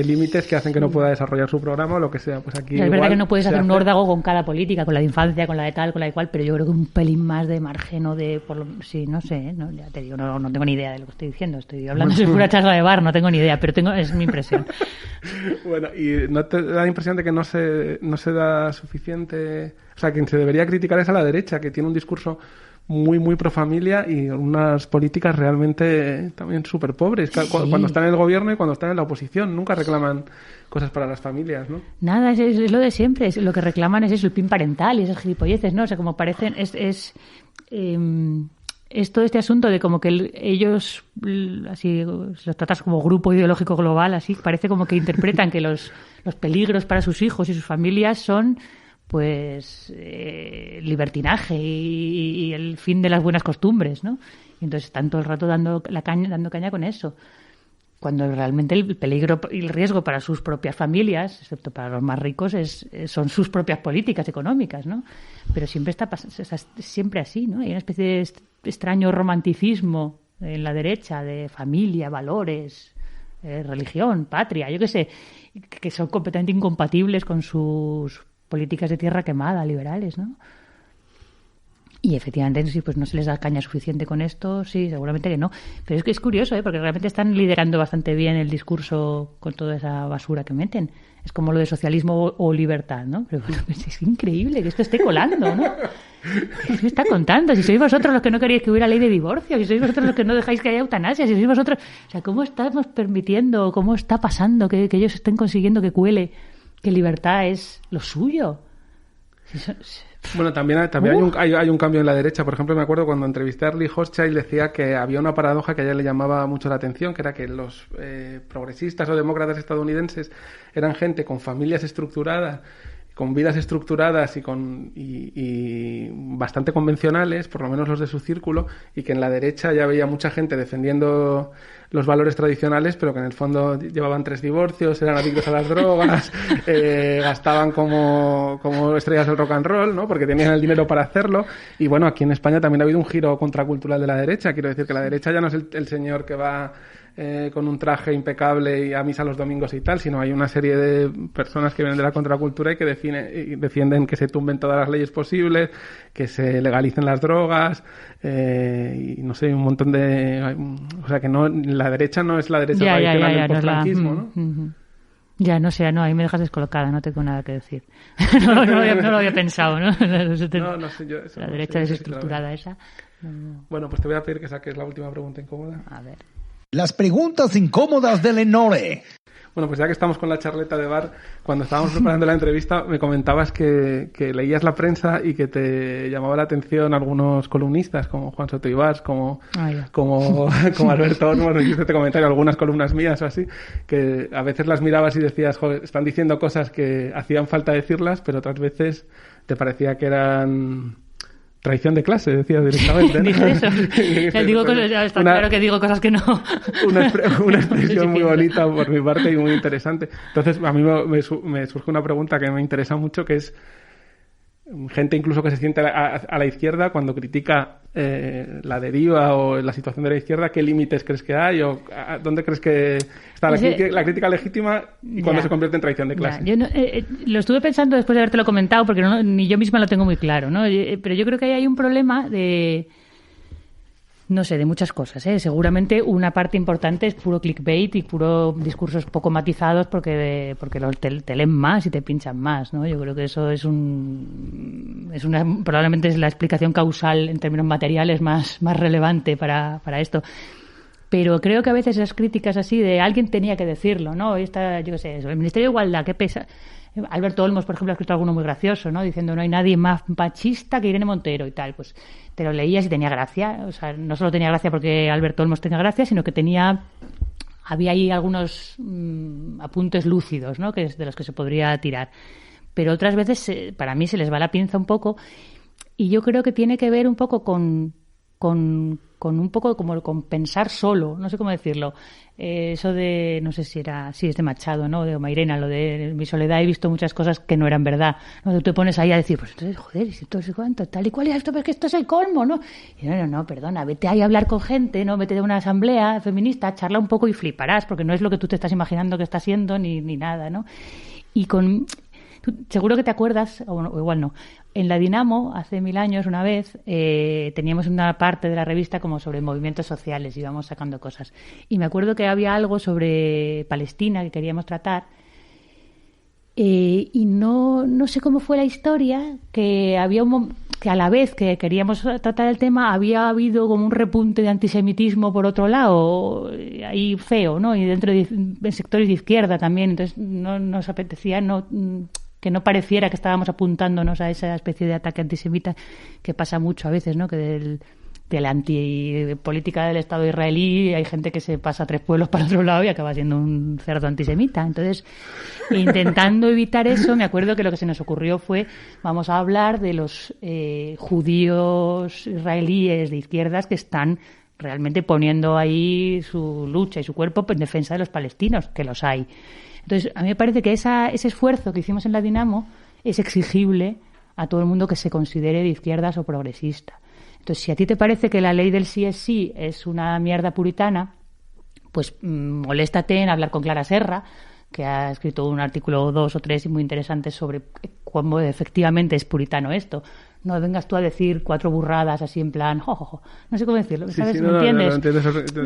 límites que hacen que no pueda desarrollar su programa o lo que sea. Pues aquí es verdad que no puedes hacer un órdago con cada política, con la de infancia, con la de tal, con la de cual, pero yo creo que un pelín más de margen o de... sí, no sé, ¿no? Ya te digo, no tengo ni idea de lo que estoy diciendo. Estoy hablando de pura charla de bar, no tengo ni idea, pero es mi impresión. Bueno, ¿y no te da la impresión de que no se da suficiente...? O sea, quien se debería criticar es a la derecha, que tiene un discurso muy, muy pro familia y unas políticas realmente también súper pobres. Sí. Cuando están en el gobierno y cuando están en la oposición, nunca reclaman cosas para las familias, ¿no? Nada, es lo de siempre. Lo que reclaman es eso, el PIN parental y esas gilipolleces, ¿no? O sea, como parecen... Es todo este asunto de como que ellos, así, los tratas como grupo ideológico global, así, parece como que interpretan que los peligros para sus hijos y sus familias son, pues, libertinaje y el fin de las buenas costumbres, ¿no? Y entonces están todo el rato dando caña con eso. Cuando realmente el peligro y el riesgo para sus propias familias, excepto para los más ricos, son sus propias políticas económicas, ¿no? Pero siempre siempre así, ¿no? Hay una especie de extraño romanticismo en la derecha de familia, valores, religión, patria, yo qué sé, que son completamente incompatibles con sus políticas de tierra quemada, liberales, ¿no? Y efectivamente, sí, pues no se les da caña suficiente con esto, sí, seguramente que no. Pero es que es curioso, porque realmente están liderando bastante bien el discurso con toda esa basura que meten. Es como lo de socialismo o libertad, ¿no? Pero bueno, es increíble que esto esté colando, ¿no? ¿Qué me está contando? Si sois vosotros los que no queréis que hubiera ley de divorcio, si sois vosotros los que no dejáis que haya eutanasia, si sois vosotros... O sea, ¿cómo estamos permitiendo, cómo está pasando que ellos estén consiguiendo que cuele que libertad es lo suyo? Bueno, también hay un cambio en la derecha. Por ejemplo, me acuerdo cuando entrevisté a Early Hochschild, decía que había una paradoja que a ella le llamaba mucho la atención, que era que los progresistas o demócratas estadounidenses eran gente con familias estructuradas, con vidas estructuradas y bastante convencionales, por lo menos los de su círculo, y que en la derecha ya veía mucha gente defendiendo los valores tradicionales, pero que en el fondo llevaban 3 divorcios, eran adictos a las drogas, gastaban como estrellas del rock and roll, ¿no? Porque tenían el dinero para hacerlo. Y bueno, aquí en España también ha habido un giro contracultural de la derecha. Quiero decir que la derecha ya no es el señor que va con un traje impecable y a misa los domingos y tal, sino hay una serie de personas que vienen de la contracultura y que defienden que se tumben todas las leyes posibles, que se legalicen las drogas, y no sé, un montón de... O sea, que no, la derecha no es la derecha tradicional del postfranquismo, ¿no? Ya, no sé, no, ahí me dejas descolocada, no tengo nada que decir. no lo había pensado, ¿no? No sé yo. Eso, la derecha desestructurada esa. No. Bueno, pues te voy a pedir que saques la última pregunta incómoda. A ver. Las preguntas incómodas de Lenore. Bueno, pues ya que estamos con la charleta de bar, cuando estábamos preparando la entrevista me comentabas que leías la prensa y que te llamaba la atención algunos columnistas como Juan Soto Ibars, como Alberto Olmos, hiciste este comentario, algunas columnas mías o así, que a veces las mirabas y decías, joder, están diciendo cosas que hacían falta decirlas, pero otras veces te parecía que eran... traición de clase, decía directamente, ¿no? Dije eso. Claro que digo cosas que no. Una expresión muy bonita por mi parte y muy interesante. Entonces, a mí me surge una pregunta que me interesa mucho, que es gente incluso que se siente a la izquierda cuando critica la deriva o la situación de la izquierda, ¿qué límites crees que hay o dónde crees que está la crítica legítima y cuándo se convierte en traición de clase? Yo lo estuve pensando después de habértelo comentado porque ni yo misma lo tengo muy claro, ¿no? Pero yo creo que ahí hay un problema de... No sé, de muchas cosas, ¿eh? Seguramente una parte importante es puro clickbait y puro discursos poco matizados porque te leen más y te pinchan más, ¿no? Yo creo que eso probablemente es la explicación causal en términos materiales más relevante para esto. Pero creo que a veces esas críticas así de alguien tenía que decirlo, ¿no? Yo qué sé, el Ministerio de Igualdad, qué pesa... Alberto Olmos, por ejemplo, ha escrito alguno muy gracioso, ¿no? Diciendo no hay nadie más machista que Irene Montero y tal. Pues te lo leías y tenía gracia. O sea, no solo tenía gracia porque Alberto Olmos tenía gracia, sino que había ahí algunos apuntes lúcidos, ¿no? Que es de los que se podría tirar. Pero otras veces, para mí, se les va la pinza un poco. Y yo creo que tiene que ver un poco con un poco como con pensar solo, no sé cómo decirlo. Eso de, no sé si es de Machado, ¿no? De Omairena, lo de en mi soledad he visto muchas cosas que no eran verdad. ¿No? Tú te pones ahí a decir, pues entonces, joder, y todo eso cuánto, tal y cual es esto, porque esto es el colmo, ¿no? Y no, perdona, vete ahí a hablar con gente, ¿no? Vete a una asamblea feminista, charla un poco y fliparás, porque no es lo que tú te estás imaginando que está siendo ni nada, ¿no? Y seguro que te acuerdas, o igual no, en la Dinamo, hace 1000 años, una vez, teníamos una parte de la revista como sobre movimientos sociales, íbamos sacando cosas. Y me acuerdo que había algo sobre Palestina que queríamos tratar, y no sé cómo fue la historia, que había que a la vez que queríamos tratar el tema había habido como un repunte de antisemitismo por otro lado, ahí feo, ¿no? Y dentro de sectores de izquierda también, entonces no nos apetecía que no pareciera que estábamos apuntándonos a esa especie de ataque antisemita que pasa mucho a veces, ¿no? Que de la antipolítica del Estado israelí hay gente que se pasa 3 pueblos para otro lado y acaba siendo un cerdo antisemita. Entonces, intentando evitar eso, me acuerdo que lo que se nos ocurrió fue, vamos a hablar de los judíos israelíes de izquierdas que están realmente poniendo ahí su lucha y su cuerpo en defensa de los palestinos, que los hay. Entonces, a mí me parece que ese esfuerzo que hicimos en la Dinamo es exigible a todo el mundo que se considere de izquierdas o progresista. Entonces, si a ti te parece que la ley del sí es una mierda puritana, pues moléstate en hablar con Clara Serra, que ha escrito un artículo 2 o 3 muy interesantes sobre cómo efectivamente es puritano esto. No vengas tú a decir 4 burradas así en plan, no sé cómo decirlo, ¿sabes? ¿Me entiendes?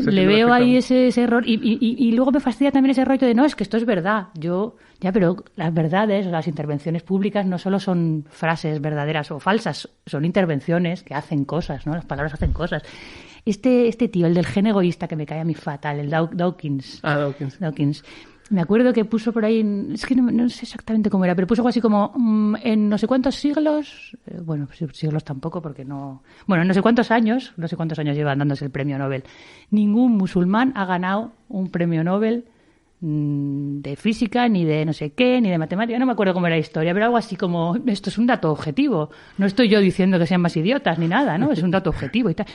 Le veo ahí ese error y luego me fastidia también ese rollo de no, es que esto es verdad. Pero las verdades, las intervenciones públicas no solo son frases verdaderas o falsas, son intervenciones que hacen cosas, ¿no? Las palabras hacen cosas. Este tío, el del gen egoísta que me cae a mí fatal, el Dawkins. Dawkins. Me acuerdo que puso por ahí, es que no sé exactamente cómo era, pero puso algo así como en no sé cuántos siglos, siglos tampoco porque no... Bueno, en no sé cuántos años llevan dándose el premio Nobel. Ningún musulmán ha ganado un premio Nobel de física, ni de no sé qué, ni de matemática, no me acuerdo cómo era la historia, pero algo así como, esto es un dato objetivo. No estoy yo diciendo que sean más idiotas ni nada, ¿no? Es un dato objetivo y tal.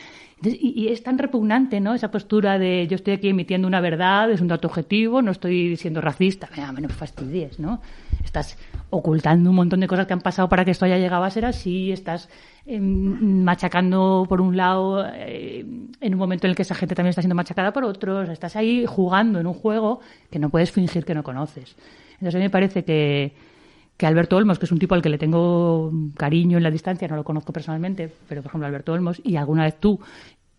Y es tan repugnante, ¿no? Esa postura de yo estoy aquí emitiendo una verdad, es un dato objetivo, no estoy siendo racista. No me fastidies, ¿no? Estás ocultando un montón de cosas que han pasado para que esto haya llegado a ser así, estás machacando por un lado en un momento en el que esa gente también está siendo machacada por otros, estás ahí jugando en un juego que no puedes fingir que no conoces. Entonces a mí me parece que Alberto Olmos, que es un tipo al que le tengo cariño en la distancia, no lo conozco personalmente, pero por ejemplo Alberto Olmos, y alguna vez tú,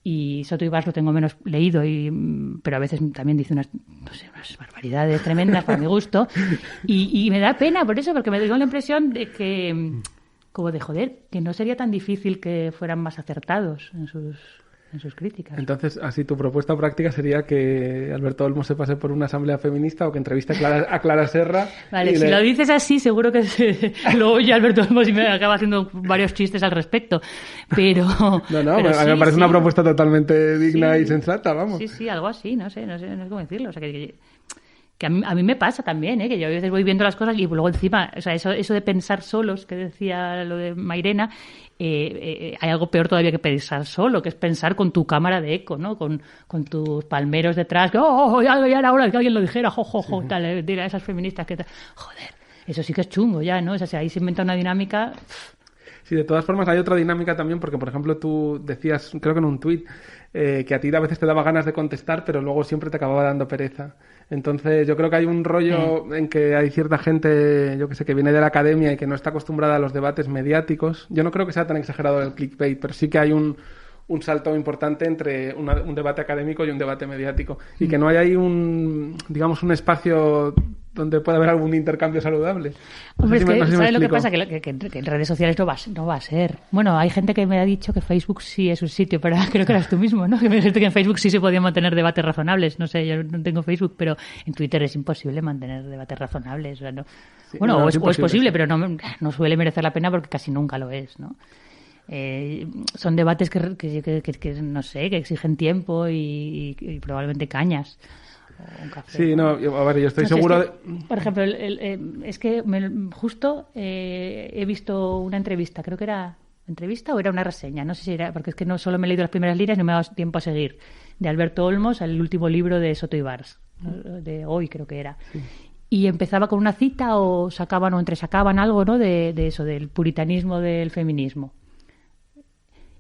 y Soto Ibars lo tengo menos leído, pero a veces también dice unas barbaridades tremendas para mi gusto, y me da pena por eso, porque me dio la impresión de que, como de joder, que no sería tan difícil que fueran más acertados en sus críticas. Entonces, así tu propuesta práctica sería que Alberto Olmos se pase por una asamblea feminista o que entreviste a Clara Serra. Vale, si lo dices así, seguro que lo oye Alberto Olmos y me acaba haciendo varios chistes al respecto. Pero a mí me parece una propuesta totalmente digna y sensata, vamos. Sí, algo así, no sé cómo decirlo. O sea, que a mí me pasa también, que yo a veces voy viendo las cosas y luego encima, o sea, eso de pensar solos, que decía lo de Mairena, hay algo peor todavía que pensar solo, que es pensar con tu cámara de eco, ¿no? Con tus palmeros detrás, que ya era hora de que alguien lo dijera, tal, dirá a esas feministas que tal. Joder, eso sí que es chungo ya, ¿no? O sea, ahí se inventa una dinámica. Sí, de todas formas hay otra dinámica también, porque por ejemplo tú decías, creo que en un tuit, que a ti a veces te daba ganas de contestar, pero luego siempre te acababa dando pereza. Entonces yo creo que hay un rollo en que hay cierta gente, yo que sé, que viene de la academia y que no está acostumbrada a los debates mediáticos. Yo no creo que sea tan exagerado el clickbait, pero sí que hay un salto importante entre un debate académico y un debate mediático. Y que no hay ahí un espacio donde puede haber algún intercambio saludable. Hombre, ¿sabes lo que pasa? Que en redes sociales no va a ser. Bueno, hay gente que me ha dicho que Facebook sí es un sitio, pero creo que eras tú mismo, ¿no? Que me dijiste que en Facebook sí se podían mantener debates razonables. No sé, yo no tengo Facebook, pero en Twitter es imposible mantener debates razonables. O sea, no. Sí, bueno, o es posible, pero no suele merecer la pena porque casi nunca lo es, ¿no? Son debates que no sé, que exigen tiempo y probablemente cañas. Un café, sí, no, a ver, yo estoy seguro de... Por ejemplo, es que justo he visto una entrevista, creo que era entrevista o era una reseña, no sé si era, porque es que no solo me he leído las primeras líneas, no me ha dado tiempo a seguir, de Alberto Olmos, el último libro de Soto Ibars, de hoy creo que era. Sí. Y empezaba con una cita o sacaban o entresacaban algo, ¿no? De eso, del puritanismo del feminismo.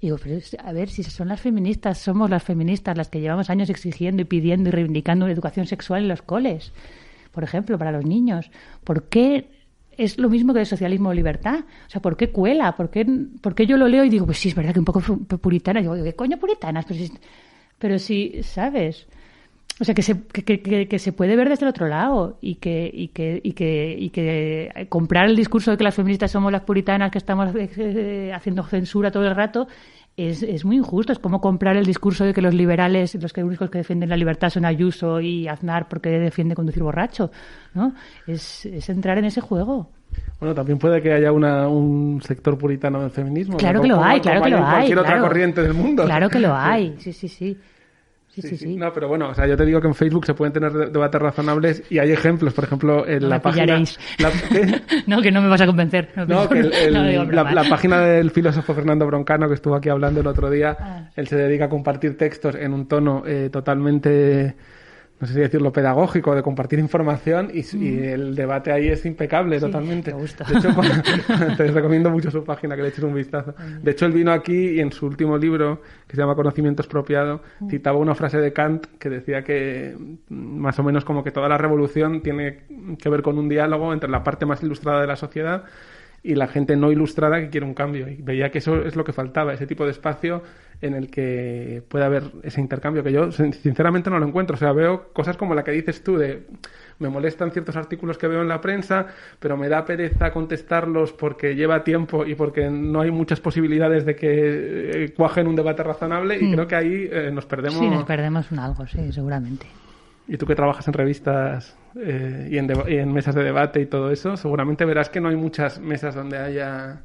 Digo, pero a ver, si son las feministas, somos las feministas las que llevamos años exigiendo y pidiendo y reivindicando educación sexual en los coles, por ejemplo, para los niños. ¿Por qué es lo mismo que el socialismo o libertad? O sea, ¿por qué cuela? ¿Por qué yo lo leo y digo, pues sí, es verdad que un poco puritana? Digo, ¿qué coño puritanas? Pero sí, ¿sabes? O sea, que se puede ver desde el otro lado y que comprar el discurso de que las feministas somos las puritanas que estamos haciendo censura todo el rato es muy injusto. Es como comprar el discurso de que los liberales, los únicos que defienden la libertad son Ayuso y Aznar porque defiende conducir borracho, ¿no? Es entrar en ese juego. Bueno, también puede que haya un sector puritano del feminismo. Claro que lo hay, claro que lo hay. Cualquier otra corriente del mundo. Claro que lo hay, sí. Sí. No, pero bueno, o sea, yo te digo que en Facebook se pueden tener debates razonables y hay ejemplos, por ejemplo, en la página... No, que no me vas a convencer. La página del filósofo Fernando Broncano, que estuvo aquí hablando el otro día, él se dedica a compartir textos en un tono totalmente... no sé si decirlo pedagógico, de compartir información y el debate ahí es impecable totalmente. Me gusta. De hecho, te recomiendo mucho su página, que le eches un vistazo. De hecho, él vino aquí y en su último libro, que se llama Conocimiento expropiado, citaba una frase de Kant que decía que más o menos como que toda la revolución tiene que ver con un diálogo entre la parte más ilustrada de la sociedad y la gente no ilustrada que quiere un cambio. Y veía que eso es lo que faltaba, ese tipo de espacio en el que pueda haber ese intercambio, que yo sinceramente no lo encuentro. O sea, veo cosas como la que dices tú de me molestan ciertos artículos que veo en la prensa, pero me da pereza contestarlos porque lleva tiempo y porque no hay muchas posibilidades de que cuajen un debate razonable y creo que ahí nos perdemos. Sí, nos perdemos en algo, sí, seguramente. Y tú que trabajas en revistas y en mesas de debate y todo eso, seguramente verás que no hay muchas mesas donde haya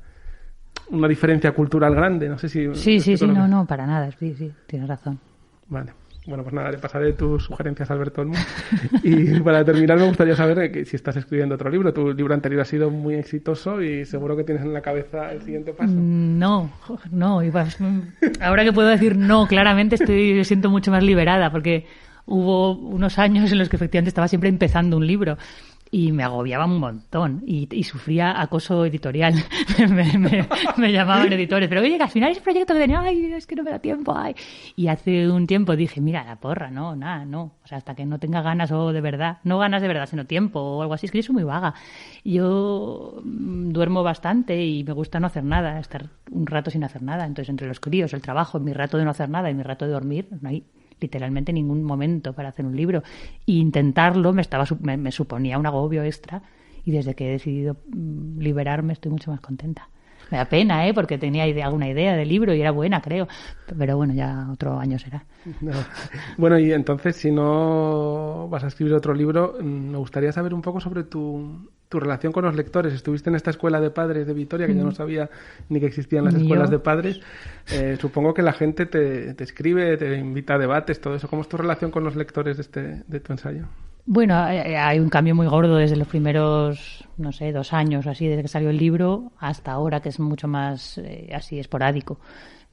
una diferencia cultural grande. No sé si... Sí, no, para nada. Sí, tienes razón. Vale. Bueno, pues nada, le pasaré tus sugerencias a Alberto Olmo. Y para terminar me gustaría saber que si estás escribiendo otro libro. Tu libro anterior ha sido muy exitoso y seguro que tienes en la cabeza el siguiente paso. No. Ahora que puedo decir no, claramente me siento mucho más liberada porque hubo unos años en los que efectivamente estaba siempre empezando un libro y me agobiaba un montón y sufría acoso editorial. me llamaban editores, pero oye, que al final ese proyecto que tenía, es que no me da tiempo. Y hace un tiempo dije, mira, la porra, no. O sea, hasta que no tenga ganas o de verdad, no ganas de verdad, sino tiempo o algo así. Es que yo soy muy vaga. Yo duermo bastante y me gusta no hacer nada, estar un rato sin hacer nada. Entonces, entre los críos, el trabajo, mi rato de no hacer nada y mi rato de dormir, no hay literalmente ningún momento para hacer un libro. E intentarlo me suponía un agobio extra y desde que he decidido liberarme estoy mucho más contenta. Me da pena, porque tenía alguna idea de libro y era buena, creo. Pero bueno, ya otro año será. No. Bueno, y entonces, si no vas a escribir otro libro, me gustaría saber un poco sobre tu relación con los lectores. Estuviste en esta escuela de padres de Vitoria, que yo no sabía ni que existían las escuelas de padres. Supongo que la gente te escribe, te invita a debates, todo eso. ¿Cómo es tu relación con los lectores de tu ensayo? Bueno, hay un cambio muy gordo desde los primeros, 2 años o así, desde que salió el libro, hasta ahora, que es mucho más así esporádico.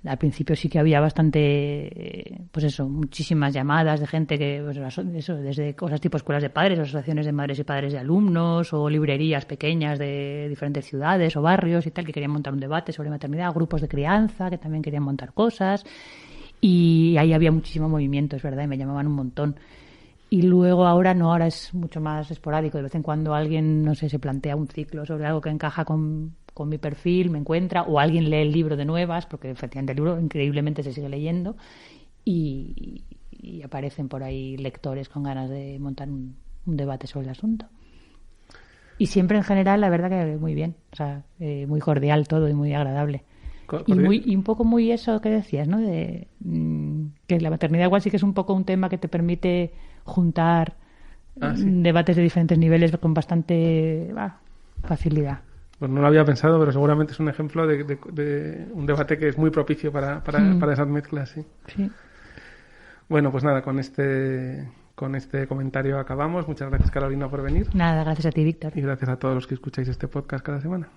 Al principio sí que había bastante, muchísimas llamadas de gente que, desde cosas tipo escuelas de padres, asociaciones de madres y padres de alumnos, o librerías pequeñas de diferentes ciudades o barrios y tal, que querían montar un debate sobre maternidad, grupos de crianza que también querían montar cosas. Y ahí había muchísimo movimiento, es verdad, y me llamaban un montón. Y luego ahora es mucho más esporádico. De vez en cuando alguien, se plantea un ciclo sobre algo que encaja con mi perfil, me encuentra, o alguien lee el libro de nuevas, porque efectivamente el libro increíblemente se sigue leyendo, y aparecen por ahí lectores con ganas de montar un debate sobre el asunto. Y siempre en general, la verdad que muy bien, muy cordial todo y muy agradable. Y un poco muy eso que decías, ¿no? De que la maternidad igual sí que es un poco un tema que te permite juntar debates de diferentes niveles con bastante facilidad. Pues no lo había pensado, pero seguramente es un ejemplo de un debate que es muy propicio para esas mezclas, sí. Bueno, pues nada, con este comentario acabamos. Muchas gracias, Carolina, por venir. Nada, gracias a ti, Víctor. Y gracias a todos los que escucháis este podcast cada semana.